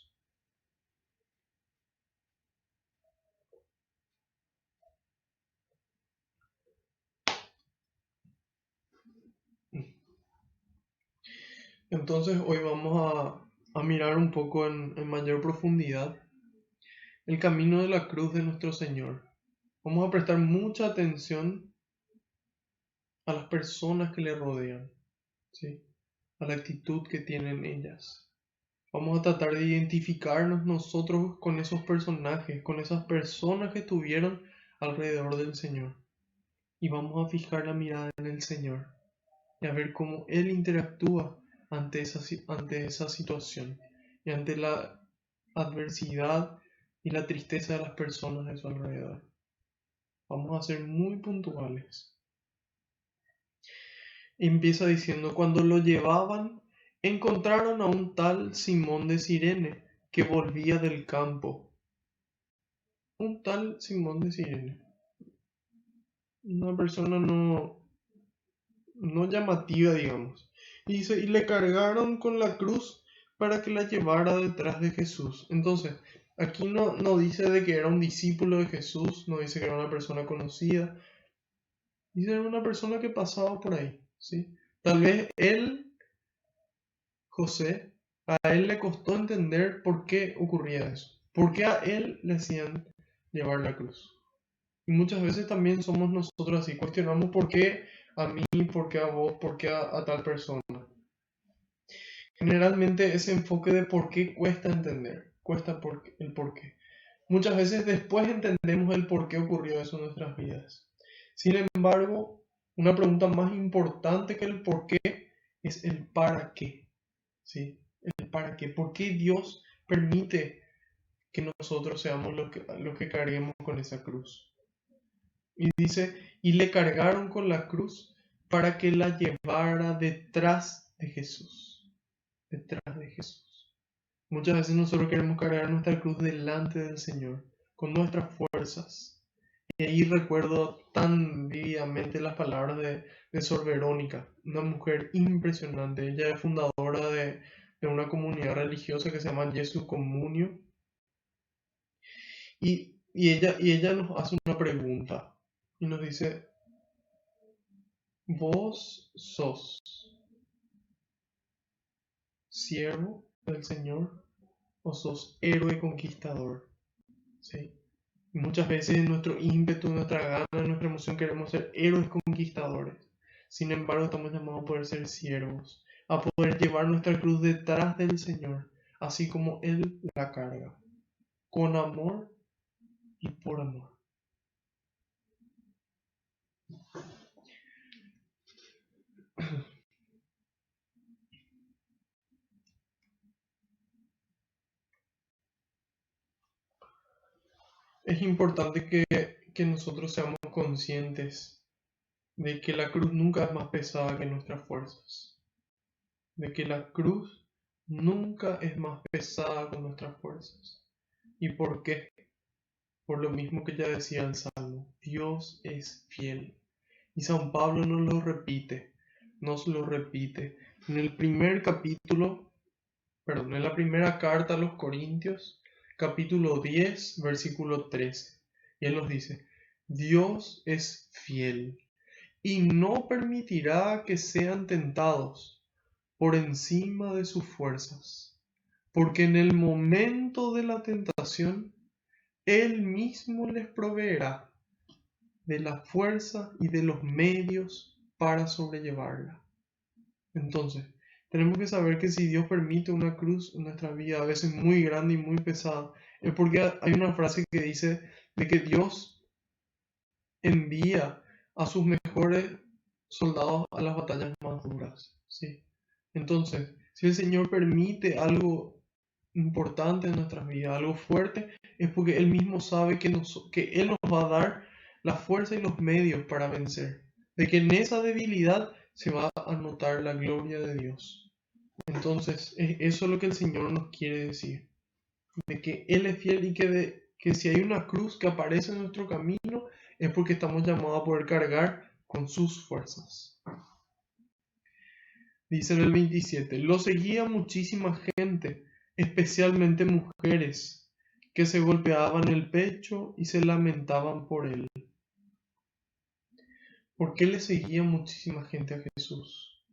Entonces hoy vamos a mirar un poco en mayor profundidad el camino de la cruz de nuestro Señor. Vamos a prestar mucha atención a las personas que le rodean, ¿sí? A la actitud que tienen ellas. Vamos a tratar de identificarnos nosotros con esos personajes, con esas personas que estuvieron alrededor del Señor. Y vamos a fijar la mirada en el Señor y a ver cómo Él interactúa ante esa situación y ante la adversidad y la tristeza de las personas de su alrededor. Vamos a ser muy puntuales. Empieza diciendo: cuando lo llevaban, encontraron a un tal Simón de Cirene que volvía del campo. Un tal Simón de Cirene. Una persona no llamativa, digamos. Y dice: y le cargaron con la cruz para que la llevara detrás de Jesús. Entonces, aquí no dice de que era un discípulo de Jesús, no dice que era una persona conocida. Dice que era una persona que pasaba por ahí, ¿sí? Tal vez José, a él le costó entender por qué ocurría eso, por qué a él le hacían llevar la cruz. Y muchas veces también somos nosotros así, cuestionamos por qué a mí, por qué a vos, por qué a tal persona. Generalmente ese enfoque de por qué cuesta entender, el por qué. Muchas veces después entendemos el por qué ocurrió eso en nuestras vidas. Sin embargo, una pregunta más importante que el por qué es el para qué. ¿Sí? El para qué. ¿Por qué Dios permite que nosotros seamos los que carguemos con esa cruz? Y dice, y le cargaron con la cruz para que la llevara detrás de Jesús. Detrás de Jesús. Muchas veces nosotros queremos cargar nuestra cruz delante del Señor, con nuestras fuerzas. Y ahí recuerdo tan vividamente las palabras de Sor Verónica, una mujer impresionante. Ella es fundadora de una comunidad religiosa que se llama Jesu Comunio. Y ella nos hace una pregunta y nos dice, ¿vos sos siervo del Señor o sos héroe conquistador? ¿Sí? Y muchas veces en nuestro ímpetu, nuestra gana, nuestra emoción queremos ser héroes conquistadores. Sin embargo, estamos llamados a poder ser siervos, a poder llevar nuestra cruz detrás del Señor, así como Él la carga, con amor y por amor. Es importante que nosotros seamos conscientes de que la cruz nunca es más pesada que nuestras fuerzas, de que la cruz nunca es más pesada que nuestras fuerzas. ¿Y por qué? Por lo mismo que ya decía el Salmo, Dios es fiel. Y San Pablo nos lo repite. En el primer capítulo, perdón, en la primera carta a los Corintios, capítulo 10, versículo 13. Y él nos dice, Dios es fiel y no permitirá que sean tentados por encima de sus fuerzas, porque en el momento de la tentación, Él mismo les proveerá de la fuerza y de los medios para sobrellevarla. Entonces, tenemos que saber que si Dios permite una cruz en nuestra vida, a veces muy grande y muy pesada, es porque hay una frase que dice de que Dios envía a sus mejores soldados a las batallas más duras. ¿Sí? Entonces, si el Señor permite algo importante en nuestras vidas, algo fuerte, es porque Él mismo sabe que Él nos va a dar la fuerza y los medios para vencer. De que en esa debilidad se va a notar la gloria de Dios. Entonces, eso es lo que el Señor nos quiere decir. De que Él es fiel y que si hay una cruz que aparece en nuestro camino, es porque estamos llamados a poder cargar con sus fuerzas. Dice en el 27, lo seguía muchísima gente, especialmente mujeres, que se golpeaban el pecho y se lamentaban por él. ¿Por qué le seguía muchísima gente a Jesús?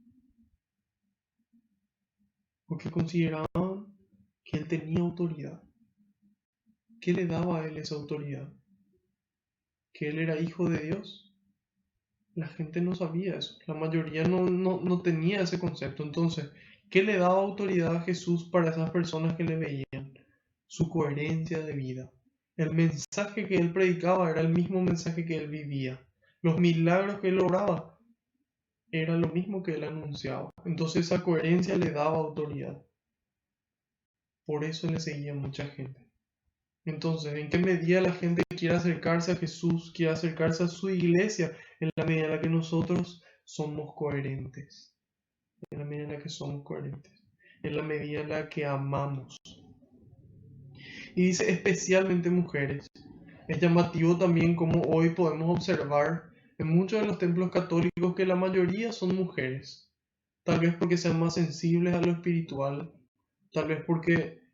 Porque consideraban que él tenía autoridad. ¿Qué le daba a él esa autoridad? ¿Que él era hijo de Dios? La gente no sabía eso, la mayoría no tenía ese concepto. Entonces, ¿qué le daba autoridad a Jesús para esas personas que le veían? Su coherencia de vida. El mensaje que él predicaba era el mismo mensaje que él vivía. Los milagros que él obraba era lo mismo que él anunciaba. Entonces esa coherencia le daba autoridad. Por eso le seguía mucha gente. Entonces, ¿en qué medida la gente quiere acercarse a Jesús, quiere acercarse a su iglesia? En la medida en la que nosotros somos coherentes. En la medida en la que somos coherentes. En la medida en la que amamos. Y dice especialmente mujeres. Es llamativo también como hoy podemos observar en muchos de los templos católicos que la mayoría son mujeres. Tal vez porque sean más sensibles a lo espiritual. Tal vez porque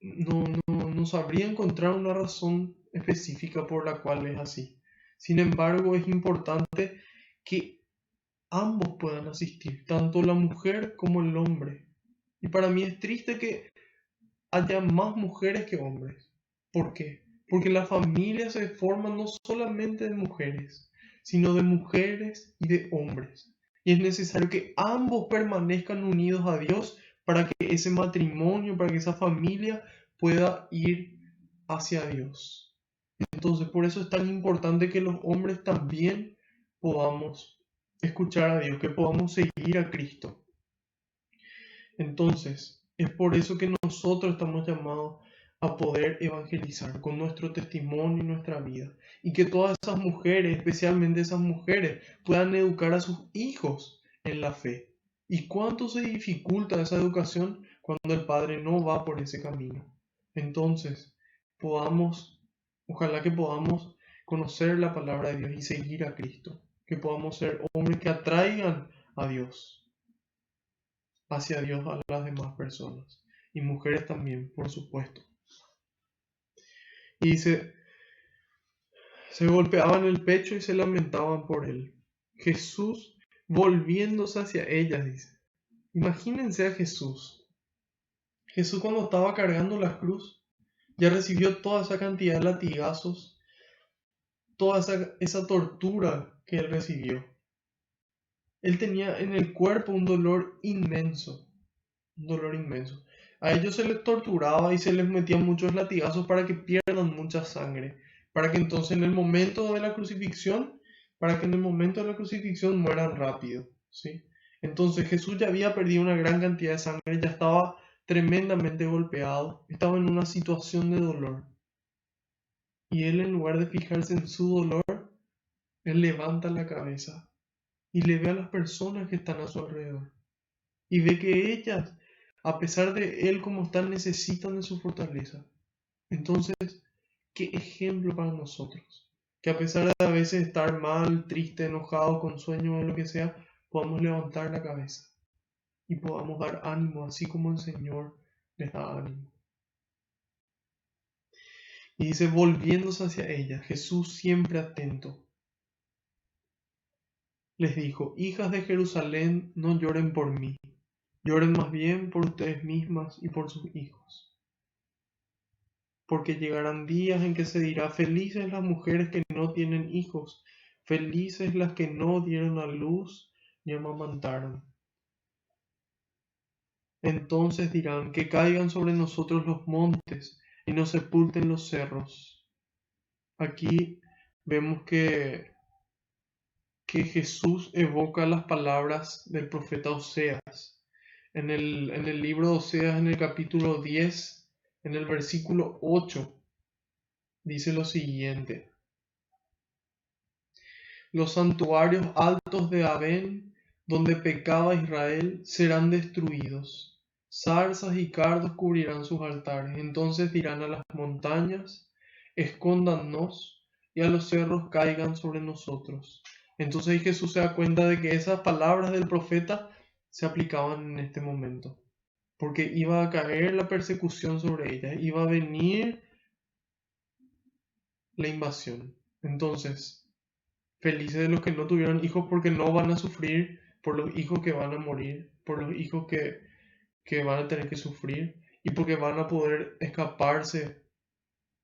no sabría encontrar una razón específica por la cual es así. Sin embargo, es importante que ambos puedan asistir, tanto la mujer como el hombre. Y para mí es triste que haya más mujeres que hombres. ¿Por qué? Porque la familia se forma no solamente de mujeres, sino de mujeres y de hombres. Y es necesario que ambos permanezcan unidos a Dios para que ese matrimonio, para que esa familia pueda ir hacia Dios. Entonces, por eso es tan importante que los hombres también podamos escuchar a Dios, que podamos seguir a Cristo. Entonces, es por eso que nosotros estamos llamados a poder evangelizar con nuestro testimonio y nuestra vida. Y que todas esas mujeres, especialmente esas mujeres, puedan educar a sus hijos en la fe. ¿Y cuánto se dificulta esa educación cuando el padre no va por ese camino? Entonces, ojalá que podamos conocer la palabra de Dios y seguir a Cristo. Que podamos ser hombres que atraigan a Dios, hacia Dios a las demás personas. Y mujeres también, por supuesto. Y se golpeaban el pecho y se lamentaban por él. Jesús volviéndose hacia ellas, dice. Imagínense a Jesús. Jesús cuando estaba cargando la cruz, ya recibió toda esa cantidad de latigazos, toda esa tortura que él recibió. Él tenía en el cuerpo un dolor inmenso. Un dolor inmenso. A ellos se les torturaba y se les metían muchos latigazos para que pierdan mucha sangre, para que entonces en el momento de la crucifixión, mueran rápido, ¿sí? Entonces Jesús ya había perdido una gran cantidad de sangre, ya estaba tremendamente golpeado, estaba en una situación de dolor. Y él, en lugar de fijarse en su dolor, él levanta la cabeza y le ve a las personas que están a su alrededor. Y ve que ellas, a pesar de él como están, necesitan de su fortaleza. Entonces, qué ejemplo para nosotros. Que a pesar de a veces estar mal, triste, enojado, con sueño o lo que sea, podamos levantar la cabeza y podamos dar ánimo, así como el Señor les da ánimo. Y dice, volviéndose hacia ella, Jesús siempre atento, les dijo, hijas de Jerusalén, no lloren por mí, lloren más bien por ustedes mismas y por sus hijos. Porque llegarán días en que se dirá, felices las mujeres que no tienen hijos, felices las que no dieron a luz ni amamantaron. Entonces dirán, que caigan sobre nosotros los montes y nos sepulten los cerros. Aquí vemos que Jesús evoca las palabras del profeta Oseas. En el libro de Oseas, en el capítulo 10, en el versículo 8, dice lo siguiente. Los santuarios altos de Abén, donde pecaba Israel, serán destruidos. Zarzas y cardos cubrirán sus altares. Entonces dirán a las montañas, escóndannos, y a los cerros caigan sobre nosotros. Entonces Jesús se da cuenta de que esas palabras del profeta se aplicaban en este momento, porque iba a caer la persecución sobre ellas, iba a venir la invasión. Entonces, felices de los que no tuvieron hijos porque no van a sufrir por los hijos que van a morir, por los hijos que van a tener que sufrir y porque van a poder escaparse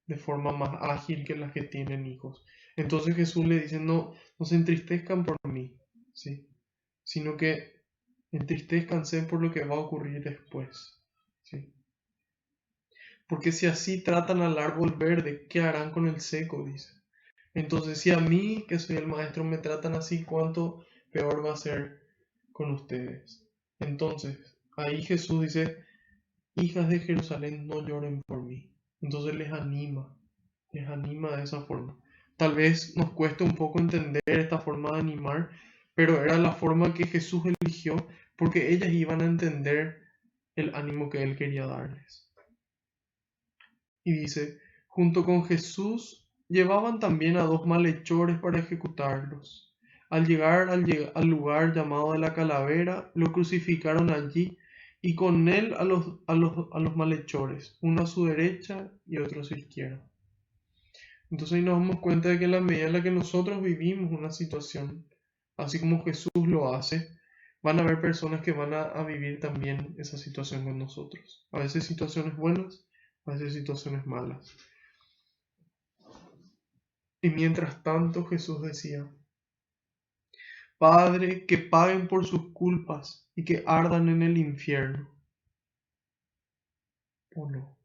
de forma más ágil que las que tienen hijos. Entonces Jesús le dice, no se entristezcan por mí, ¿sí? Sino que entristezcanse por lo que va a ocurrir después, ¿sí? Porque si así tratan al árbol verde, ¿qué harán con el seco? Dice. Entonces, si a mí, que soy el maestro, me tratan así, ¿cuánto peor va a ser con ustedes? Entonces, ahí Jesús dice, hijas de Jerusalén, no lloren por mí. Entonces les anima de esa forma. Tal vez nos cueste un poco entender esta forma de animar, pero era la forma que Jesús eligió porque ellas iban a entender el ánimo que él quería darles. Y dice, junto con Jesús llevaban también a dos malhechores para ejecutarlos. Al llegar al lugar llamado de la calavera, lo crucificaron allí y con él a los malhechores, uno a su derecha y otro a su izquierda. Entonces ahí nos damos cuenta de que en la medida en la que nosotros vivimos una situación así como Jesús lo hace, van a haber personas que van a vivir también esa situación con nosotros. A veces situaciones buenas, a veces situaciones malas. Y mientras tanto Jesús decía, Padre, que paguen por sus culpas y que ardan en el infierno. ¿O no?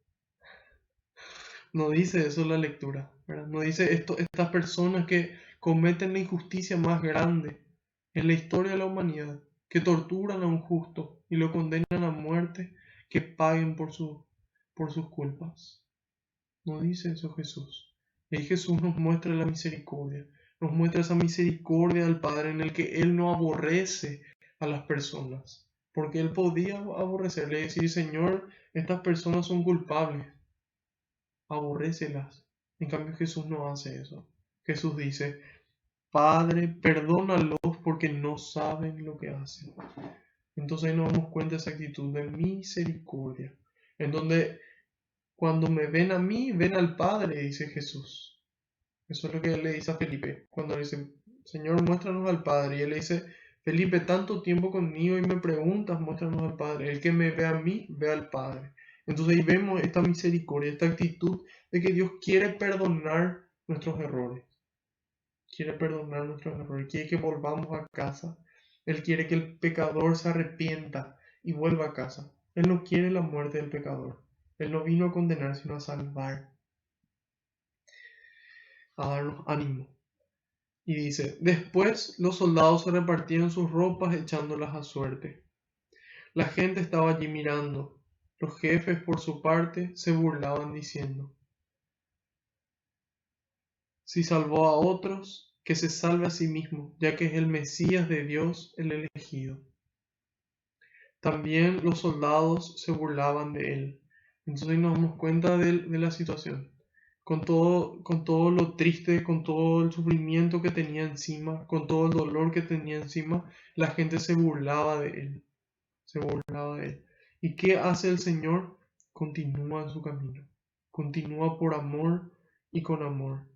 No dice eso la lectura, ¿verdad? No dice estas personas que cometen la injusticia más grande en la historia de la humanidad, que torturan a un justo y lo condenan a muerte, que paguen por sus culpas. No dice eso Jesús. Y ahí Jesús nos muestra la misericordia, nos muestra esa misericordia del Padre en el que Él no aborrece a las personas, porque Él podía aborrecerle y decir, Señor, estas personas son culpables, aborrécelas. En cambio Jesús no hace eso. Jesús dice, Padre, perdónalos porque no saben lo que hacen. Entonces ahí nos damos cuenta de esa actitud de misericordia, en donde cuando me ven a mí, ven al Padre, dice Jesús. Eso es lo que él le dice a Felipe, cuando le dice, Señor, muéstranos al Padre. Y él le dice, Felipe, tanto tiempo conmigo y me preguntas, muéstranos al Padre. El que me ve a mí, ve al Padre. Entonces ahí vemos esta misericordia, esta actitud de que Dios quiere perdonar nuestros errores. Quiere perdonar nuestros errores, quiere que volvamos a casa. Él quiere que el pecador se arrepienta y vuelva a casa. Él no quiere la muerte del pecador. Él no vino a condenar, sino a salvar, a darnos ánimo. Y dice, después los soldados se repartieron sus ropas echándolas a suerte. La gente estaba allí mirando. Los jefes, por su parte, se burlaban diciendo, si salvó a otros, que se salve a sí mismo, ya que es el Mesías de Dios, el elegido. También los soldados se burlaban de él. Entonces nos damos cuenta de la situación. Con todo lo triste, con todo el sufrimiento que tenía encima, con todo el dolor que tenía encima, la gente se burlaba de él. Se burlaba de él. ¿Y qué hace el Señor? Continúa en su camino. Continúa por amor y con amor.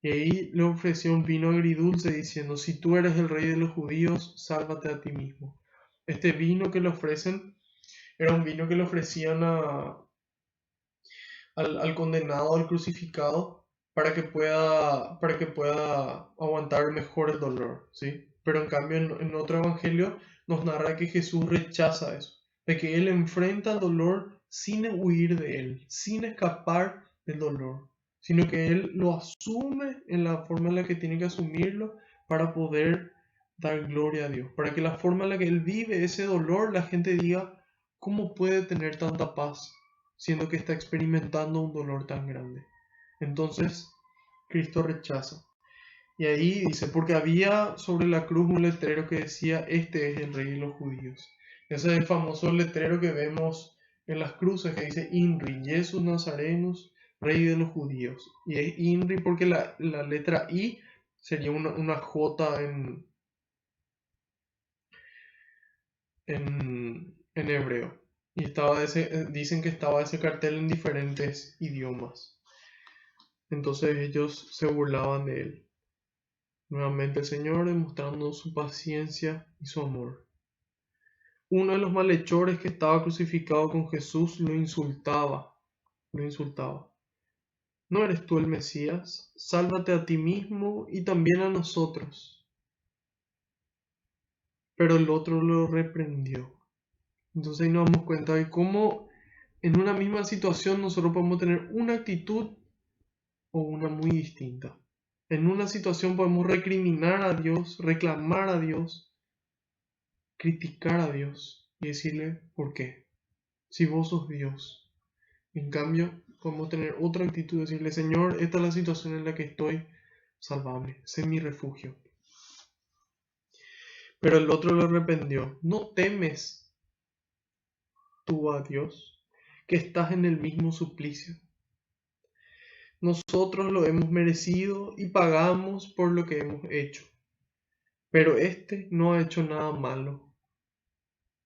Y ahí le ofreció un vino agridulce diciendo, si tú eres el rey de los judíos, sálvate a ti mismo. Este vino que le ofrecen era un vino que le ofrecían al condenado, al crucificado, para que pueda aguantar mejor el dolor, ¿sí? Pero en cambio en otro evangelio nos narra que Jesús rechaza eso, de que Él enfrenta el dolor sin huir de él, sin escapar del dolor, sino que Él lo asume en la forma en la que tiene que asumirlo para poder dar gloria a Dios, para que la forma en la que Él vive ese dolor, la gente diga, ¿cómo puede tener tanta paz siendo que está experimentando un dolor tan grande? Entonces, Cristo rechaza. Y ahí dice, porque había sobre la cruz un letrero que decía, este es el rey de los judíos. Ese es el famoso letrero que vemos en las cruces que dice INRI, Jesús Nazarenus, rey de los judíos. Y es INRI porque la letra I sería una J en hebreo. Y dicen que estaba ese cartel en diferentes idiomas. Entonces ellos se burlaban de él. Nuevamente el Señor demostrando su paciencia y su amor. Uno de los malhechores que estaba crucificado con Jesús lo insultaba. Lo insultaba. ¿No eres tú el Mesías? Sálvate a ti mismo y también a nosotros. Pero el otro lo reprendió. Entonces ahí nos damos cuenta de cómo en una misma situación nosotros podemos tener una actitud o una muy distinta. En una situación podemos recriminar a Dios, reclamar a Dios, criticar a Dios y decirle ¿por qué? Si vos sos Dios. En cambio, podemos tener otra actitud, decirle Señor, esta es la situación en la que estoy, sálvame, sé mi refugio. Pero el otro lo arrepintió. ¿No temes tú a Dios, que estás en el mismo suplicio? Nosotros lo hemos merecido y pagamos por lo que hemos hecho. Pero este no ha hecho nada malo.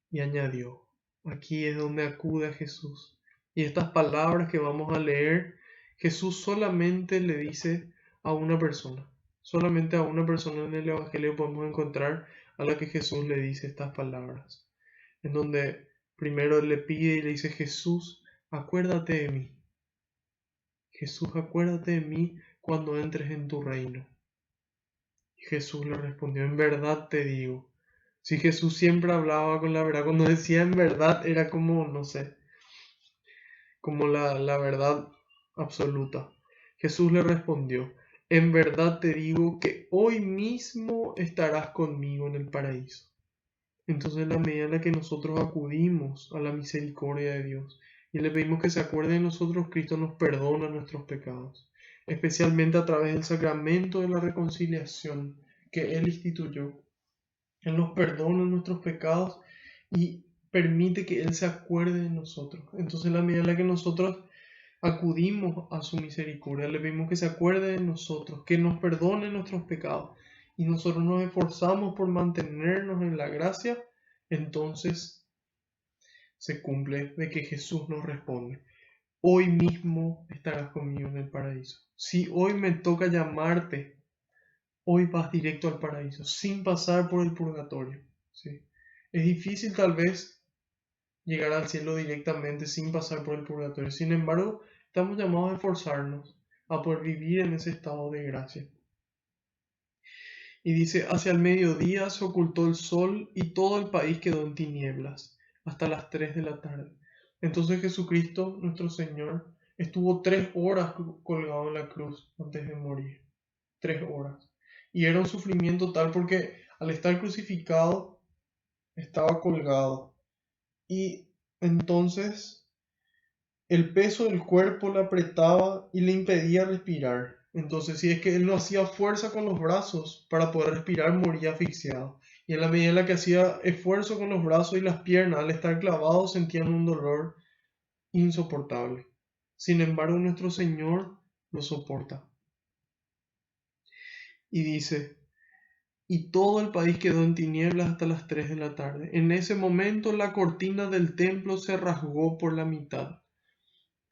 Y añadió, aquí es donde acude a Jesús. Y estas palabras que vamos a leer, Jesús solamente le dice a una persona. Solamente a una persona en el Evangelio podemos encontrar a la que Jesús le dice estas palabras, en donde primero le pide y le dice: Jesús, acuérdate de mí. Jesús, acuérdate de mí cuando entres en tu reino. Y Jesús le respondió: en verdad te digo. Si Jesús siempre hablaba con la verdad, cuando decía en verdad era como, no sé, como la verdad absoluta. Jesús le respondió: en verdad te digo que hoy mismo estarás conmigo en el paraíso. Entonces, en la medida en la que nosotros acudimos a la misericordia de Dios y le pedimos que se acuerde de nosotros, Cristo nos perdona nuestros pecados, especialmente a través del sacramento de la reconciliación que Él instituyó. Él nos perdona nuestros pecados y permite que Él se acuerde de nosotros. Entonces, en la medida en la que nosotros acudimos a su misericordia, le pedimos que se acuerde de nosotros, que nos perdone nuestros pecados, y nosotros nos esforzamos por mantenernos en la gracia, entonces se cumple de que Jesús nos responde: hoy mismo estarás conmigo en el paraíso. Si hoy me toca llamarte, hoy vas directo al paraíso, sin pasar por el purgatorio. ¿Sí? Es difícil tal vez llegar al cielo directamente sin pasar por el purgatorio. Sin embargo, estamos llamados a esforzarnos a poder vivir en ese estado de gracia. Y dice: hacia el mediodía se ocultó el sol y todo el país quedó en tinieblas, hasta las 3 de la tarde. Entonces Jesucristo, nuestro Señor, estuvo 3 horas colgado en la cruz antes de morir. 3 horas. Y era un sufrimiento tal porque al estar crucificado estaba colgado. Y entonces el peso del cuerpo le apretaba y le impedía respirar. Entonces, si es que él no hacía fuerza con los brazos para poder respirar, moría asfixiado. Y en la medida en la que hacía esfuerzo con los brazos y las piernas, al estar clavado, sentían un dolor insoportable. Sin embargo, nuestro Señor lo soporta. Y dice: y todo el país quedó en tinieblas hasta las 3 de la tarde. En ese momento la cortina del templo se rasgó por la mitad.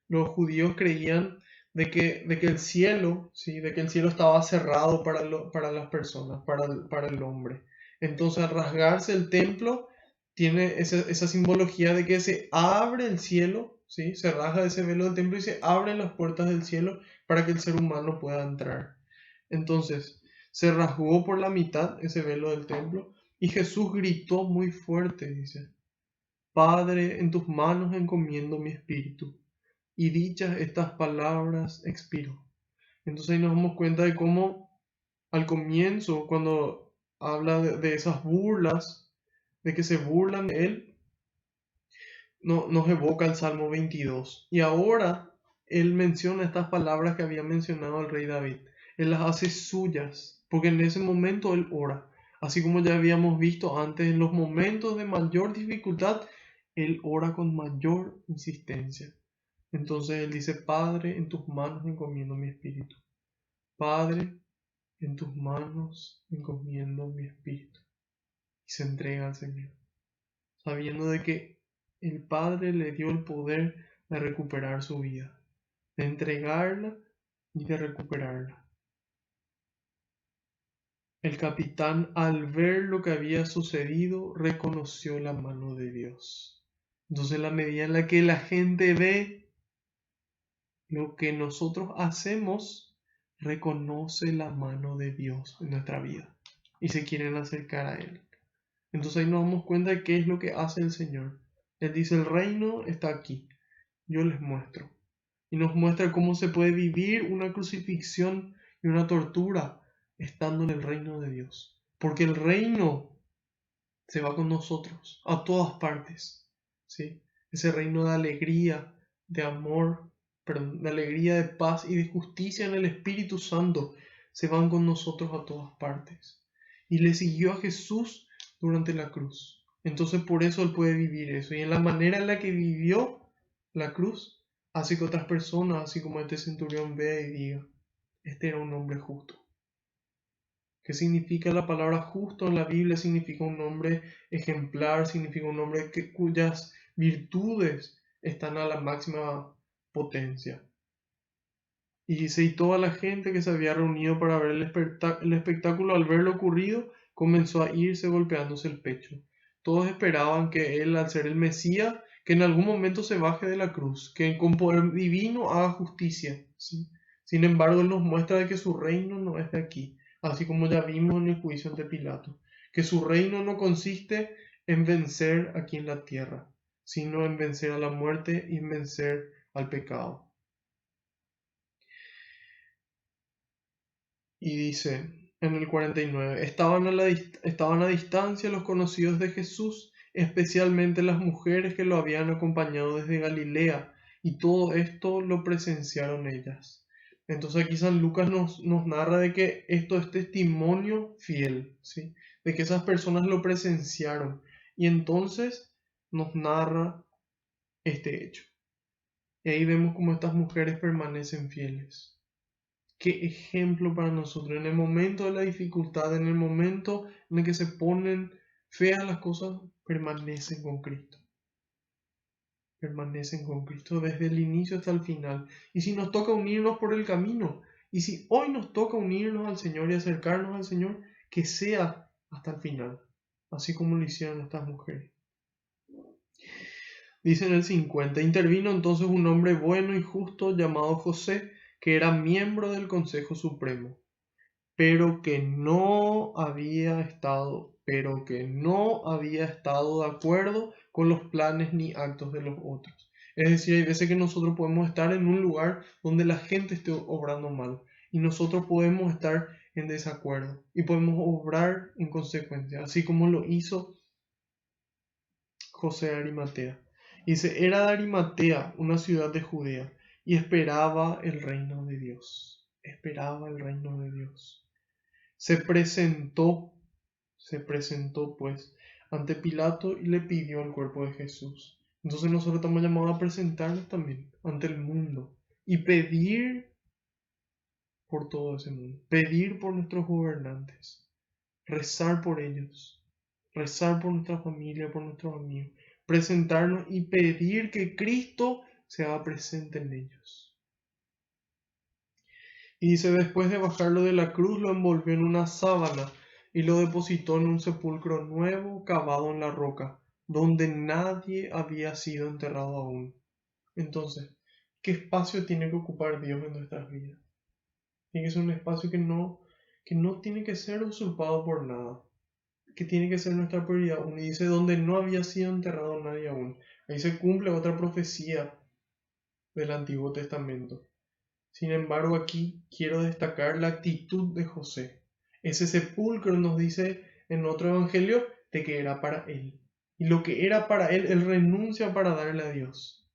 Los judíos creían de que el cielo, ¿sí? De que el cielo estaba cerrado para las personas, para el hombre. Entonces, al rasgarse el templo, tiene esa simbología de que se abre el cielo, ¿sí? Se rasga ese velo del templo y se abren las puertas del cielo para que el ser humano pueda entrar. Entonces, se rasgó por la mitad ese velo del templo y Jesús gritó muy fuerte, dice: Padre, en tus manos encomiendo mi espíritu. Y dichas estas palabras expiró. Entonces ahí nos damos cuenta de cómo al comienzo, cuando habla de esas burlas, de que se burlan de él, no, nos evoca el Salmo 22. Y ahora él menciona estas palabras que había mencionado el rey David. Él las hace suyas, porque en ese momento él ora. Así como ya habíamos visto antes, en los momentos de mayor dificultad, él ora con mayor insistencia. Entonces él dice: Padre, en tus manos encomiendo mi espíritu. Padre, en tus manos encomiendo mi espíritu. Y se entrega al Señor, sabiendo de que el Padre le dio el poder de recuperar su vida, de entregarla y de recuperarla. El capitán, al ver lo que había sucedido, reconoció la mano de Dios. Entonces, la medida en la que la gente ve lo que nosotros hacemos, reconoce la mano de Dios en nuestra vida y se quieren acercar a Él. Entonces ahí nos damos cuenta de qué es lo que hace el Señor. Él dice: el reino está aquí, yo les muestro. Y nos muestra cómo se puede vivir una crucifixión y una tortura estando en el reino de Dios. Porque el reino se va con nosotros a todas partes, ¿sí? Ese reino de alegría, de amor, perdón, de alegría, de paz y de justicia en el Espíritu Santo se van con nosotros a todas partes. Y le siguió a Jesús durante la cruz. Entonces por eso él puede vivir eso. Y en la manera en la que vivió la cruz, hace que otras personas, así como este centurión, vea y diga: este era un hombre justo. ¿Qué significa la palabra justo en la Biblia? Significa un hombre ejemplar, significa un hombre cuyas virtudes están a la máxima potencia. Y dice, y toda la gente que se había reunido para ver el espectáculo, al ver lo ocurrido, comenzó a irse golpeándose el pecho. Todos esperaban que él, al ser el Mesías, que en algún momento se baje de la cruz, que con poder divino haga justicia, ¿sí? Sin embargo, él nos muestra de que su reino no es de aquí, así como ya vimos en el juicio ante Pilato, que su reino no consiste en vencer aquí en la tierra, sino en vencer a la muerte y en vencer al pecado. Y dice en el 49, estaban a distancia los conocidos de Jesús, especialmente las mujeres que lo habían acompañado desde Galilea, y todo esto lo presenciaron ellas. Entonces aquí San Lucas nos narra de que esto es testimonio fiel, ¿sí? De que esas personas lo presenciaron. Y entonces nos narra este hecho. Y ahí vemos cómo estas mujeres permanecen fieles. Qué ejemplo para nosotros en el momento de la dificultad, en el momento en el que se ponen feas las cosas, permanecen con Cristo desde el inicio hasta el final. Y si nos toca unirnos por el camino, y si hoy nos toca unirnos al Señor y acercarnos al Señor, que sea hasta el final, así como lo hicieron estas mujeres. Dice en el 50, intervino entonces un hombre bueno y justo llamado José, que era miembro del Consejo Supremo, pero que no había estado de acuerdo con los planes ni actos de los otros. Es decir, hay veces que nosotros podemos estar en un lugar donde la gente esté obrando mal y nosotros podemos estar en desacuerdo y podemos obrar en consecuencia, así como lo hizo José de Arimatea. Dice, era de Arimatea, una ciudad de Judea, y esperaba el reino de Dios. Esperaba el reino de Dios. Se presentó, se presentó pues ante Pilato y le pidió el cuerpo de Jesús. Entonces nosotros estamos llamados a presentarnos también ante el mundo y pedir por todo ese mundo, pedir por nuestros gobernantes, rezar por ellos, rezar por nuestra familia, por nuestros amigos, presentarnos y pedir que Cristo se haga presente en ellos. Y dice, después de bajarlo de la cruz, lo envolvió en una sábana y lo depositó en un sepulcro nuevo cavado en la roca, donde nadie había sido enterrado aún. Entonces, ¿qué espacio tiene que ocupar Dios en nuestras vidas? Tiene que ser un espacio que no tiene que ser usurpado por nada, que tiene que ser nuestra prioridad. Uno dice, donde no había sido enterrado nadie aún. Ahí se cumple otra profecía del Antiguo Testamento. Sin embargo, aquí quiero destacar la actitud de José. Ese sepulcro nos dice en otro evangelio de que era para él. Y lo que era para él, él renuncia para darle a Dios.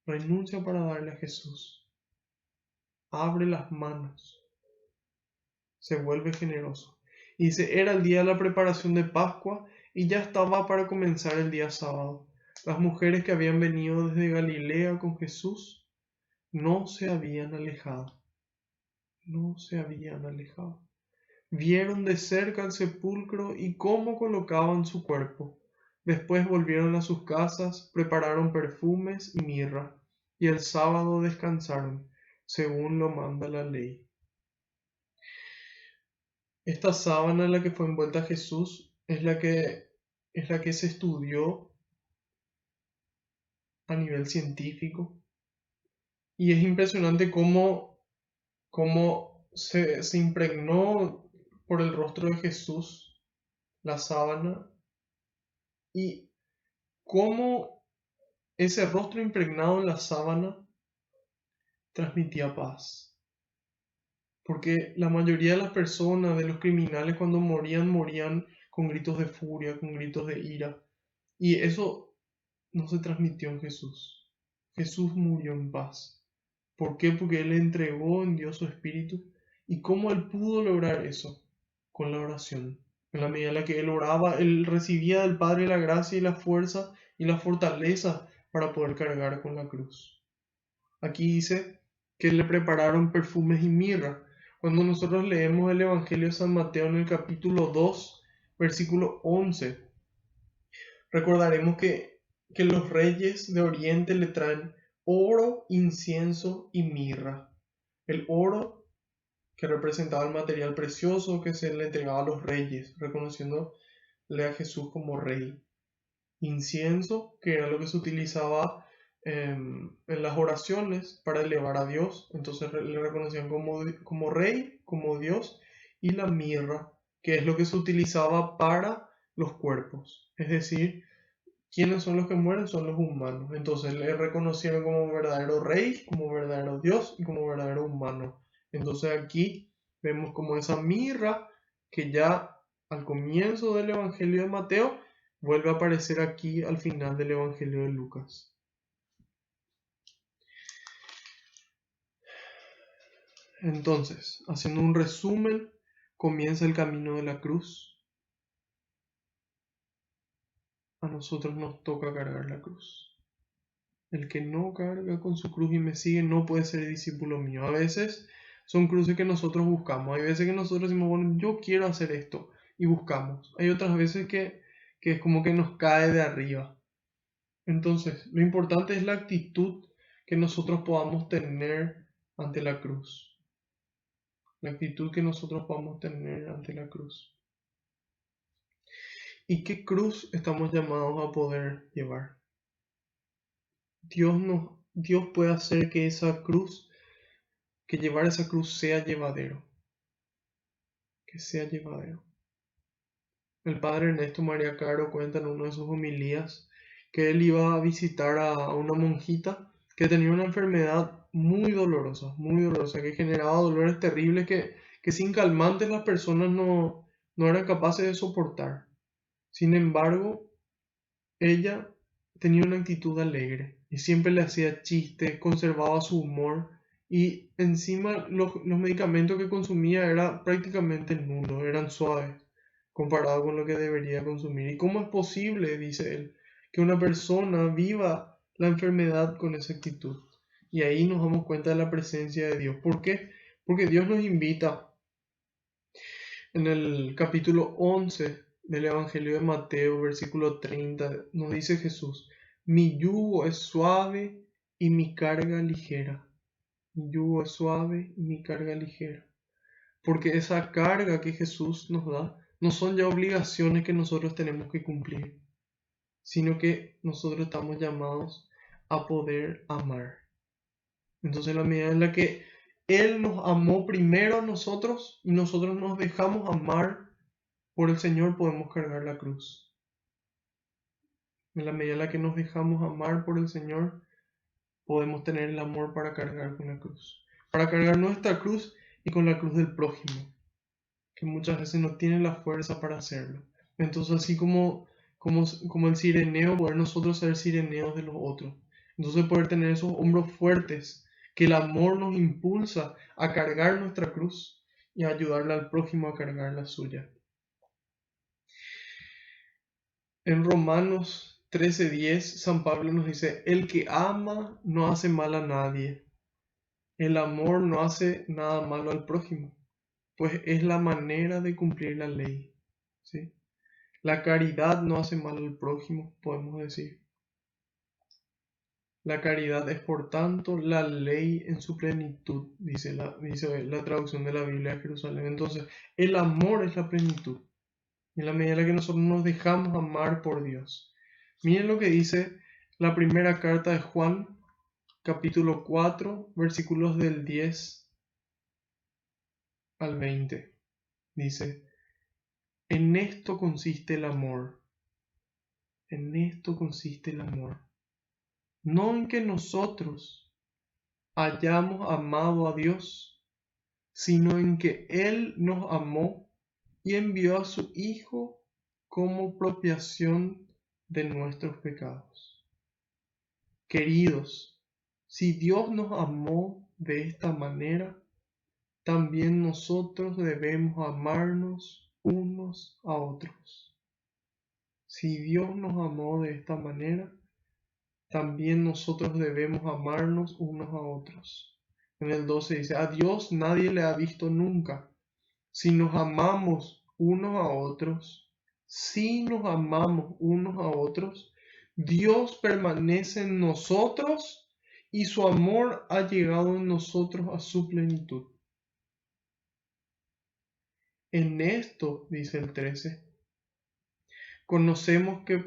Renuncia para darle a Jesús. Abre las manos. Se vuelve generoso. Y dice, era el día de la preparación de Pascua y ya estaba para comenzar el día sábado. Las mujeres que habían venido desde Galilea con Jesús no se habían alejado. No se habían alejado. Vieron de cerca el sepulcro y cómo colocaban su cuerpo. Después volvieron a sus casas, prepararon perfumes y mirra, y el sábado descansaron, según lo manda la ley. Esta sábana en la que fue envuelta Jesús es la que se estudió a nivel científico. Y es impresionante cómo se impregnó por el rostro de Jesús la sábana y cómo ese rostro impregnado en la sábana transmitía paz. Porque la mayoría de las personas, de los criminales, cuando morían con gritos de furia, con gritos de ira. Y eso no se transmitió en Jesús. Jesús murió en paz. ¿Por qué? Porque Él entregó en Dios su espíritu. ¿Y cómo Él pudo lograr eso? Con la oración. En la medida en la que Él oraba, Él recibía del Padre la gracia y la fuerza y la fortaleza para poder cargar con la cruz. Aquí dice que le prepararon perfumes y mirra. Cuando nosotros leemos el Evangelio de San Mateo en el capítulo 2, versículo 11, recordaremos que los reyes de Oriente le traen oro, incienso y mirra. El oro, que representaba el material precioso que se le entregaba a los reyes, reconociéndole a Jesús como rey. Incienso, que era lo que se utilizaba en las oraciones para elevar a Dios, entonces le reconocían como rey, como Dios, y la mirra, que es lo que se utilizaba para los cuerpos, es decir, ¿quiénes son los que mueren? Son los humanos. Entonces le reconocieron como verdadero rey, como verdadero Dios y como verdadero humano. Entonces aquí vemos como esa mirra que ya al comienzo del Evangelio de Mateo vuelve a aparecer aquí al final del Evangelio de Lucas. Entonces, haciendo un resumen, comienza el camino de la cruz. A nosotros nos toca cargar la cruz. El que no carga con su cruz y me sigue no puede ser discípulo mío. A veces son cruces que nosotros buscamos. Hay veces que nosotros decimos, bueno, yo quiero hacer esto y buscamos. Hay otras veces que es como que nos cae de arriba. Entonces, lo importante es la actitud que nosotros podamos tener ante la cruz. La actitud que nosotros podamos tener ante la cruz. ¿Y qué cruz estamos llamados a poder llevar? Dios puede hacer que llevar esa cruz sea llevadero, que sea llevadero. El padre Ernesto María Caro cuenta en una de sus homilías que él iba a visitar a una monjita que tenía una enfermedad muy dolorosa, que generaba dolores terribles que sin calmantes las personas no eran capaces de soportar. Sin embargo, ella tenía una actitud alegre y siempre le hacía chistes, conservaba su humor y encima los medicamentos que consumía eran prácticamente nulos, eran suaves comparado con lo que debería consumir. ¿Y cómo es posible, dice él, que una persona viva la enfermedad con esa actitud? Y ahí nos damos cuenta de la presencia de Dios. ¿Por qué? Porque Dios nos invita en el capítulo 11 del Evangelio de Mateo, versículo 30, nos dice Jesús, mi yugo es suave y mi carga ligera. Mi yugo es suave y mi carga ligera. Porque esa carga que Jesús nos da no son ya obligaciones que nosotros tenemos que cumplir, sino que nosotros estamos llamados a poder amar. Entonces, la medida en la que Él nos amó primero a nosotros y nosotros nos dejamos amar por el Señor, podemos cargar la cruz. En la medida en la que nos dejamos amar por el Señor, podemos tener el amor para cargar con la cruz. Para cargar nuestra cruz y con la cruz del prójimo, que muchas veces no tienen la fuerza para hacerlo. Entonces, así como el sireneo, poder nosotros ser sireneos de los otros. Entonces, poder tener esos hombros fuertes, que el amor nos impulsa a cargar nuestra cruz y a ayudarle al prójimo a cargar la suya. En Romanos 13:10, San Pablo nos dice, el que ama no hace mal a nadie. El amor no hace nada malo al prójimo, pues es la manera de cumplir la ley. ¿Sí? La caridad no hace mal al prójimo, podemos decir. La caridad es, por tanto, la ley en su plenitud, dice la traducción de la Biblia de Jerusalén. Entonces, el amor es la plenitud. En la medida en la que nosotros nos dejamos amar por Dios. Miren lo que dice la primera carta de Juan, capítulo 4, versículos del 10 al 20. Dice, en esto consiste el amor. En esto consiste el amor. No en que nosotros hayamos amado a Dios, sino en que Él nos amó y envió a su Hijo como propiciación de nuestros pecados. Queridos, si Dios nos amó de esta manera, también nosotros debemos amarnos unos a otros. Si Dios nos amó de esta manera, también nosotros debemos amarnos unos a otros. En el 12 dice, a Dios nadie le ha visto nunca. Si nos amamos unos a otros, Dios permanece en nosotros y su amor ha llegado en nosotros a su plenitud. En esto, dice el 13, conocemos que,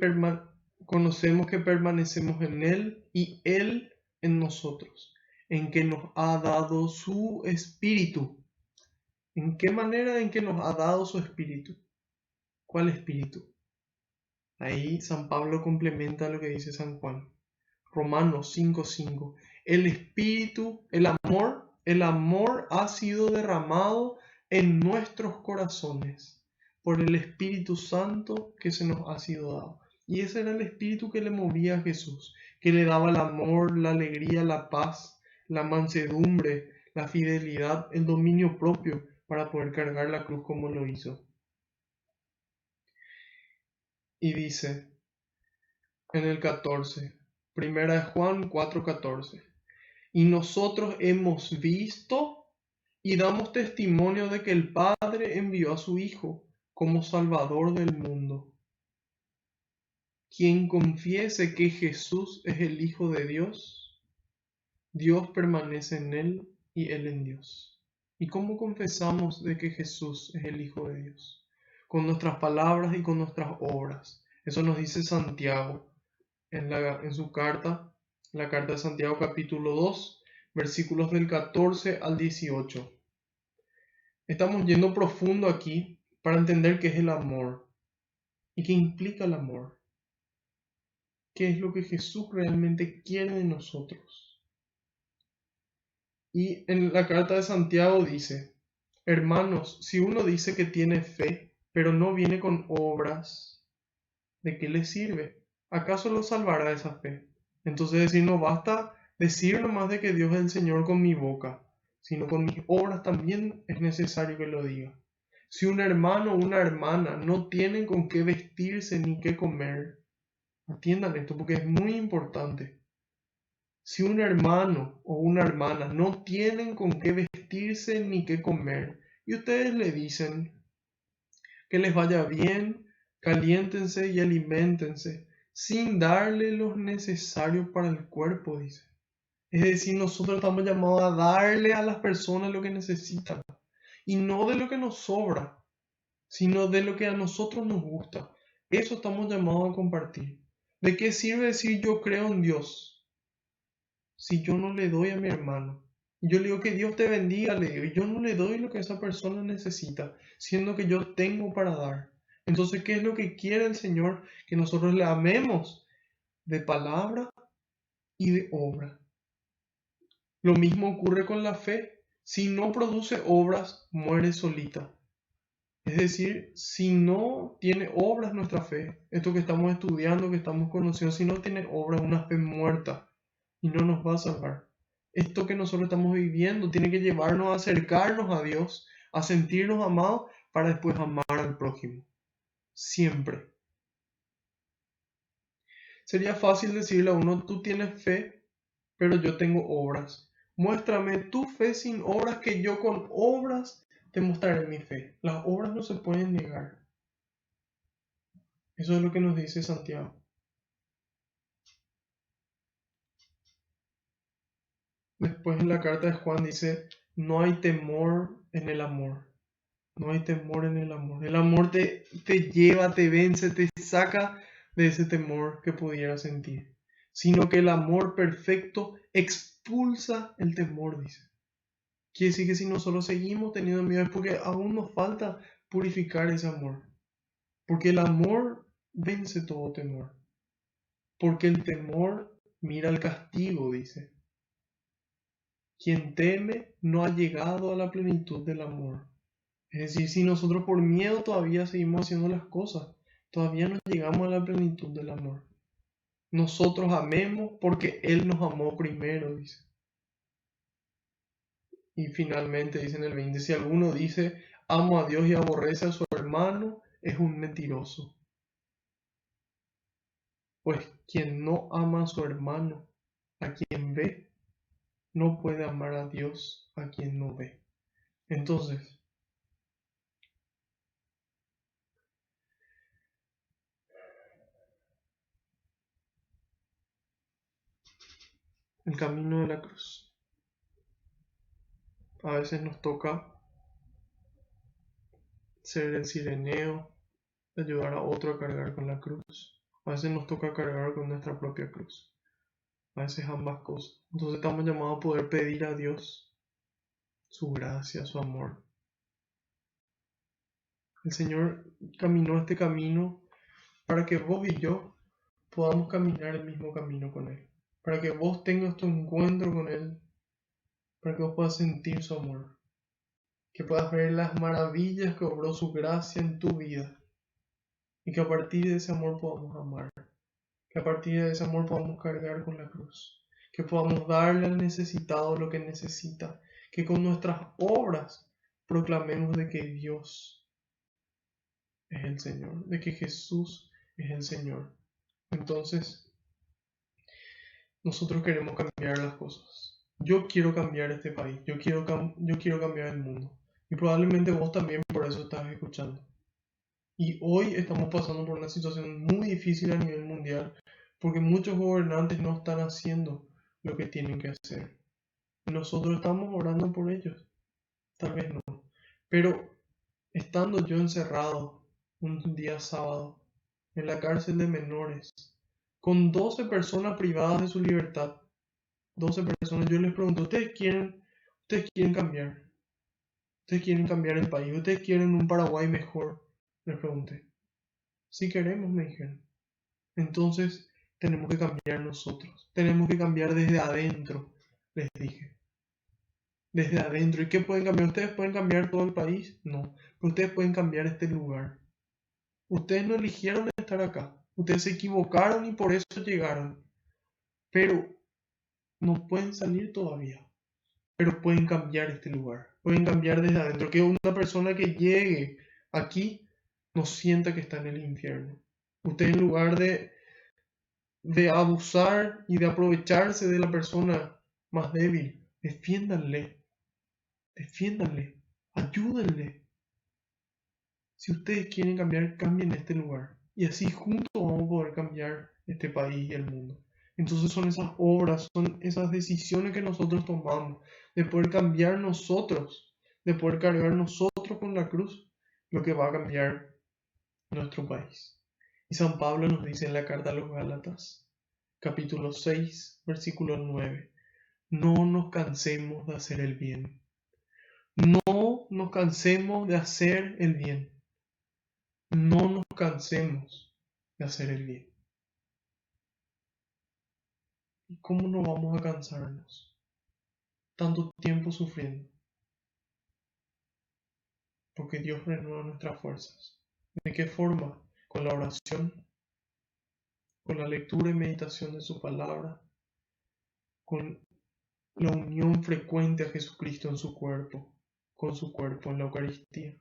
conocemos que permanecemos en Él y Él en nosotros, en que nos ha dado su Espíritu. ¿En qué manera en que nos ha dado su Espíritu? ¿Cuál Espíritu? Ahí San Pablo complementa lo que dice San Juan. Romanos 5:5. El Espíritu, el amor ha sido derramado en nuestros corazones por el Espíritu Santo que se nos ha sido dado. Y ese era el Espíritu que le movía a Jesús, que le daba el amor, la alegría, la paz, la mansedumbre, la fidelidad, el dominio propio para poder cargar la cruz como lo hizo. Y dice en el 14, primera de Juan 4:14. Y nosotros hemos visto y damos testimonio de que el Padre envió a su Hijo como Salvador del mundo. Quien confiese que Jesús es el Hijo de Dios, Dios permanece en él y él en Dios. ¿Y cómo confesamos de que Jesús es el Hijo de Dios? Con nuestras palabras y con nuestras obras. Eso nos dice Santiago en su carta, la carta de Santiago capítulo 2, versículos del 14 al 18. Estamos yendo profundo aquí para entender qué es el amor y qué implica el amor. ¿Qué es lo que Jesús realmente quiere de nosotros? Y en la carta de Santiago dice, hermanos, si uno dice que tiene fe, pero no viene con obras, ¿de qué le sirve? ¿Acaso lo salvará esa fe? Entonces decir, no basta decir nomás de que Dios es el Señor con mi boca, sino con mis obras también es necesario que lo diga. Si un hermano o una hermana no tienen con qué vestirse ni qué comer, atiendan esto porque es muy importante. Si un hermano o una hermana no tienen con qué vestirse ni qué comer, y ustedes le dicen que les vaya bien, caliéntense y aliméntense, sin darle lo necesario para el cuerpo, dice. Es decir, nosotros estamos llamados a darle a las personas lo que necesitan, y no de lo que nos sobra, sino de lo que a nosotros nos gusta. Eso estamos llamados a compartir. ¿De qué sirve decir yo creo en Dios si yo no le doy a mi hermano? Yo le digo que Dios te bendiga, le digo, y yo no le doy lo que esa persona necesita, siendo que yo tengo para dar. Entonces, ¿qué es lo que quiere el Señor? Que nosotros le amemos de palabra y de obra. Lo mismo ocurre con la fe. Si no produce obras, muere solita. Es decir, si no tiene obras nuestra fe, esto que estamos estudiando, que estamos conociendo, si no tiene obras, una fe muerta y no nos va a salvar. Esto que nosotros estamos viviendo tiene que llevarnos a acercarnos a Dios, a sentirnos amados para después amar al prójimo. Siempre. Sería fácil decirle a uno, tú tienes fe, pero yo tengo obras. Muéstrame tu fe sin obras, que yo con obras te mostraré mi fe. Las obras no se pueden negar. Eso es lo que nos dice Santiago. Después en la carta de Juan dice, no hay temor en el amor. No hay temor en el amor. El amor te lleva, te vence, te saca de ese temor que pudiera sentir. Sino que el amor perfecto expulsa el temor, dice. Quiere decir que si nosotros seguimos teniendo miedo es porque aún nos falta purificar ese amor. Porque el amor vence todo temor. Porque el temor mira el castigo, dice. Quien teme no ha llegado a la plenitud del amor. Es decir, si nosotros por miedo todavía seguimos haciendo las cosas, todavía no llegamos a la plenitud del amor. Nosotros amemos porque Él nos amó primero, dice. Y finalmente dice en el 20, si alguno dice, amo a Dios y aborrece a su hermano, es un mentiroso. Pues quien no ama a su hermano, a quien ve, no puede amar a Dios, a quien no ve. Entonces, el camino de la cruz. A veces nos toca ser el sireneo, ayudar a otro a cargar con la cruz. A veces nos toca cargar con nuestra propia cruz. A veces ambas cosas. Entonces estamos llamados a poder pedir a Dios su gracia, su amor. El Señor caminó este camino para que vos y yo podamos caminar el mismo camino con Él. Para que vos tengas tu encuentro con Él. Para que vos puedas sentir su amor. Que puedas ver las maravillas que obró su gracia en tu vida. Y que a partir de ese amor podamos amar. Que a partir de ese amor podamos cargar con la cruz. Que podamos darle al necesitado lo que necesita. Que con nuestras obras proclamemos de que Dios es el Señor. De que Jesús es el Señor. Entonces, nosotros queremos cambiar las cosas. Yo quiero cambiar este país. Yo quiero cambiar el mundo. Y probablemente vos también por eso estás escuchando. Y hoy estamos pasando por una situación muy difícil a nivel mundial porque muchos gobernantes no están haciendo lo que tienen que hacer. Nosotros estamos orando por ellos, tal vez no. Pero estando yo encerrado un día sábado en la cárcel de menores, con 12 personas privadas de su libertad, 12 personas, yo les pregunto, ustedes quieren cambiar? ¿Ustedes quieren cambiar el país? ¿Ustedes quieren un Paraguay mejor? Les pregunté. Si queremos, me dijeron. Entonces tenemos que cambiar nosotros. Tenemos que cambiar desde adentro, les dije. Desde adentro. ¿Y qué pueden cambiar? ¿Ustedes pueden cambiar todo el país? No. Pero ustedes pueden cambiar este lugar. Ustedes no eligieron estar acá. Ustedes se equivocaron y por eso llegaron. Pero no pueden salir todavía. Pero pueden cambiar este lugar. Pueden cambiar desde adentro. Que una persona que llegue aquí no sienta que está en el infierno. Ustedes en lugar de abusar y de aprovecharse de la persona más débil, defiéndanle, ayúdenle. Si ustedes quieren cambiar, cambien este lugar. Y así juntos vamos a poder cambiar este país y el mundo. Entonces son esas obras, son esas decisiones que nosotros tomamos, de poder cambiar nosotros, de poder cargar nosotros con la cruz, lo que va a cambiar nuestro país. Y San Pablo nos dice en la carta a los Gálatas, capítulo 6, versículo 9, no nos cansemos de hacer el bien. No nos cansemos de hacer el bien. No nos cansemos de hacer el bien. ¿Y cómo no vamos a cansarnos? Tanto tiempo sufriendo. Porque Dios renueva nuestras fuerzas. ¿De qué forma? Con la oración, con la lectura y meditación de su palabra, con la unión frecuente a Jesucristo en su cuerpo, con su cuerpo en la Eucaristía,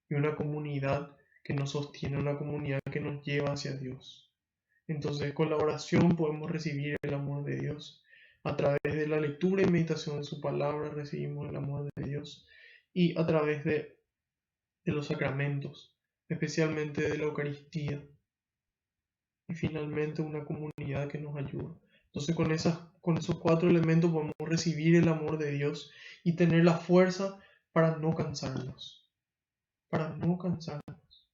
y una comunidad que nos sostiene, una comunidad que nos lleva hacia Dios. Entonces, con la oración podemos recibir el amor de Dios. A través de la lectura y meditación de su palabra recibimos el amor de Dios. Y a través de los sacramentos, especialmente de la Eucaristía. Y finalmente una comunidad que nos ayuda. Entonces con esos 4 elementos podemos recibir el amor de Dios y tener la fuerza para no cansarnos. Para no cansarnos.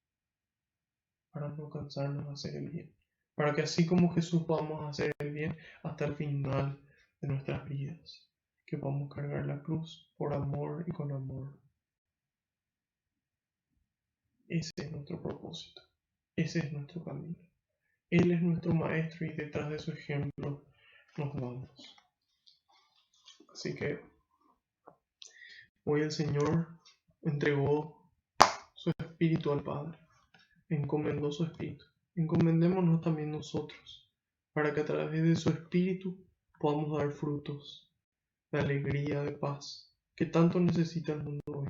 Para no cansarnos de hacer el bien. Para que así como Jesús podamos hacer el bien hasta el final de nuestras vidas. Que podamos cargar la cruz por amor y con amor. Ese es nuestro propósito. Ese es nuestro camino. Él es nuestro maestro y detrás de su ejemplo nos vamos. Así que hoy el Señor entregó su espíritu al Padre, encomendó su espíritu. Encomendémonos también nosotros, para que a través de su espíritu podamos dar frutos de alegría, de paz, que tanto necesita el mundo hoy.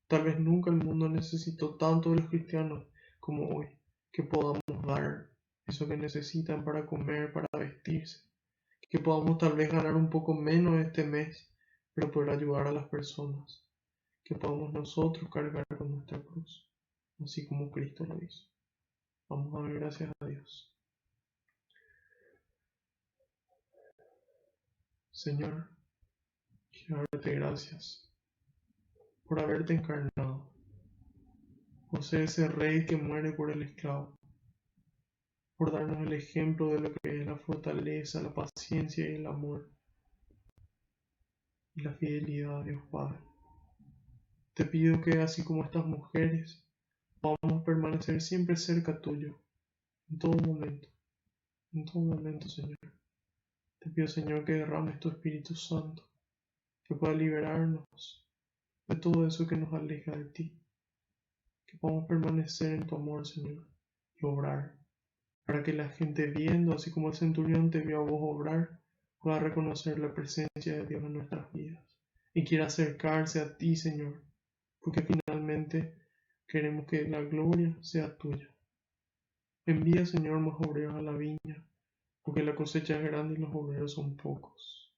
Tal vez nunca el mundo necesitó tanto de los cristianos como hoy, que podamos dar eso que necesitan para comer, para vestirse, que podamos tal vez ganar un poco menos este mes, pero poder ayudar a las personas, que podamos nosotros cargar con nuestra cruz, así como Cristo lo hizo. Vamos a dar gracias a Dios. Señor, quiero darte gracias por haberte encarnado, por ser ese rey que muere por el esclavo, por darnos el ejemplo de lo que es la fortaleza, la paciencia y el amor y la fidelidad a Dios Padre. Te pido que así como estas mujeres, podamos permanecer siempre cerca tuyo, en todo momento, Señor. Te pido, Señor, que derrames tu Espíritu Santo, que pueda liberarnos de todo eso que nos aleja de ti, que podamos permanecer en tu amor, Señor, y obrar, para que la gente viendo, así como el centurión te vio a vos obrar, pueda reconocer la presencia de Dios en nuestras vidas y quiera acercarse a ti, Señor, porque finalmente queremos que la gloria sea tuya. Envía, Señor, más obreros a la viña, porque la cosecha es grande y los obreros son pocos.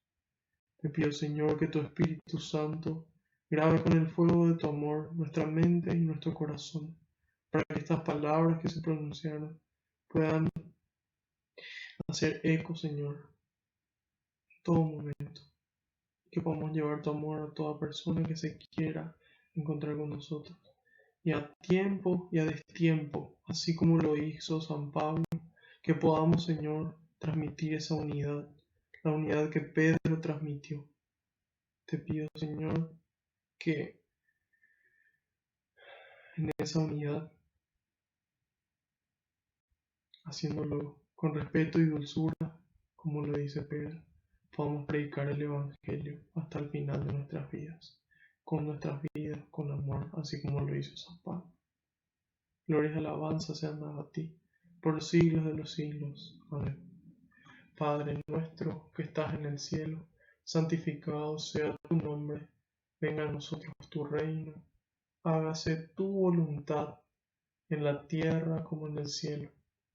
Te pido, Señor, que tu Espíritu Santo grabe con el fuego de tu amor nuestra mente y nuestro corazón, para que estas palabras que se pronunciaron puedan hacer eco, Señor, en todo momento, que podamos llevar tu amor a toda persona que se quiera encontrar con nosotros. Y a tiempo y a destiempo, así como lo hizo San Pablo, que podamos, Señor, transmitir esa unidad, la unidad que Pedro transmitió. Te pido, Señor, que en esa unidad, haciéndolo con respeto y dulzura, como lo dice Pedro, podamos predicar el Evangelio hasta el final de nuestras vidas, con amor, así como lo hizo San Pablo. Gloria y alabanza sean dadas a ti, por los siglos de los siglos. Amén. Padre nuestro que estás en el cielo, santificado sea tu nombre, venga a nosotros tu reino, hágase tu voluntad en la tierra como en el cielo.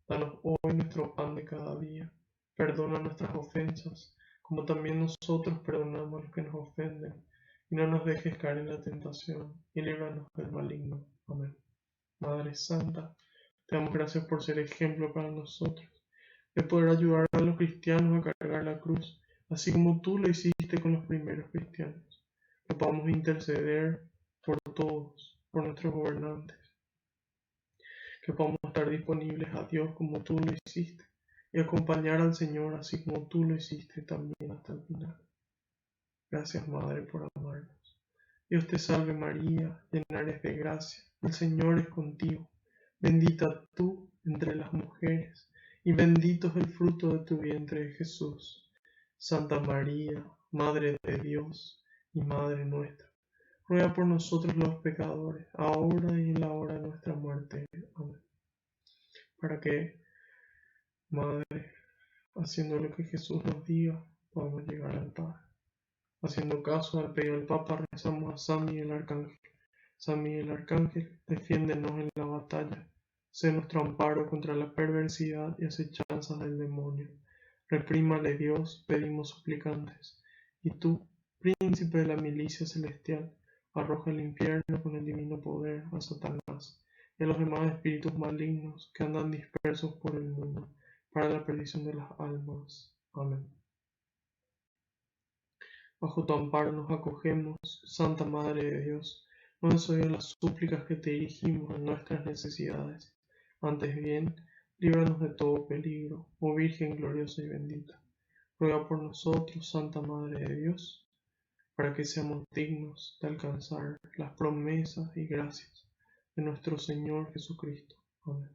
Danos hoy nuestro pan de cada día, perdona nuestras ofensas, como también nosotros perdonamos a los que nos ofenden, y no nos dejes caer en la tentación, y líbranos del maligno. Amén. Madre Santa, te damos gracias por ser ejemplo para nosotros, de poder ayudar a los cristianos a cargar la cruz, así como tú lo hiciste con los primeros cristianos. Que podamos interceder por todos, por nuestros gobernantes, que podamos estar disponibles a Dios como tú lo hiciste, y acompañar al Señor así como tú lo hiciste también hasta el final. Gracias, Madre, por amarnos. Dios te salve María, llena eres de gracia, el Señor es contigo. Bendita tú entre las mujeres, y bendito es el fruto de tu vientre, Jesús. Santa María, Madre de Dios y Madre nuestra, ruega por nosotros los pecadores, ahora y en la hora de nuestra muerte. Amén. Para que, Madre, haciendo lo que Jesús nos diga, podamos llegar al Padre. Haciendo caso al pedido del Papa, rezamos a San Miguel Arcángel. San Miguel Arcángel, defiéndenos en la batalla. Sé nuestro amparo contra la perversidad y acechanzas del demonio. Reprímale Dios, pedimos suplicantes. Y tú, príncipe de la milicia celestial, arroja al infierno con el divino poder a Satanás y a los demás espíritus malignos que andan dispersos por el mundo, para la perdición de las almas. Amén. Bajo tu amparo nos acogemos, Santa Madre de Dios. No desoyes las súplicas que te dirigimos en nuestras necesidades. Antes bien, líbranos de todo peligro, oh Virgen gloriosa y bendita. Ruega por nosotros, Santa Madre de Dios, para que seamos dignos de alcanzar las promesas y gracias de nuestro Señor Jesucristo. Amén.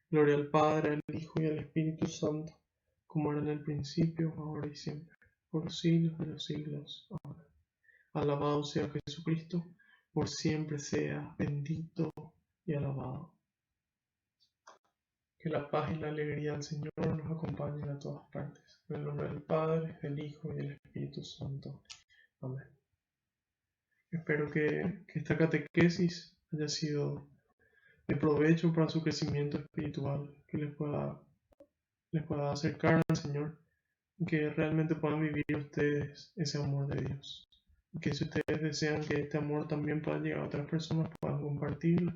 Gloria al Padre, al Hijo y al Espíritu Santo, como era en el principio, ahora y siempre, por los siglos de los siglos. Amén. Alabado sea Jesucristo, por siempre sea bendito y alabado. Que la paz y la alegría del Señor nos acompañen a todas partes. En el nombre del Padre, del Hijo y del Espíritu Santo. Amén. Espero que esta catequesis haya sido de provecho para su crecimiento espiritual, que les pueda acercar al Señor, y que realmente puedan vivir ustedes ese amor de Dios. Y que si ustedes desean que este amor también pueda llegar a otras personas, puedan compartirlo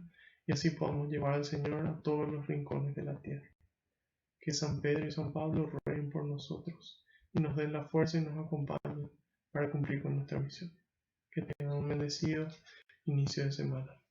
y así podamos llevar al Señor a todos los rincones de la tierra. Que San Pedro y San Pablo rueguen por nosotros y nos den la fuerza y nos acompañen para cumplir con nuestra misión. Que tengan un bendecido inicio de semana.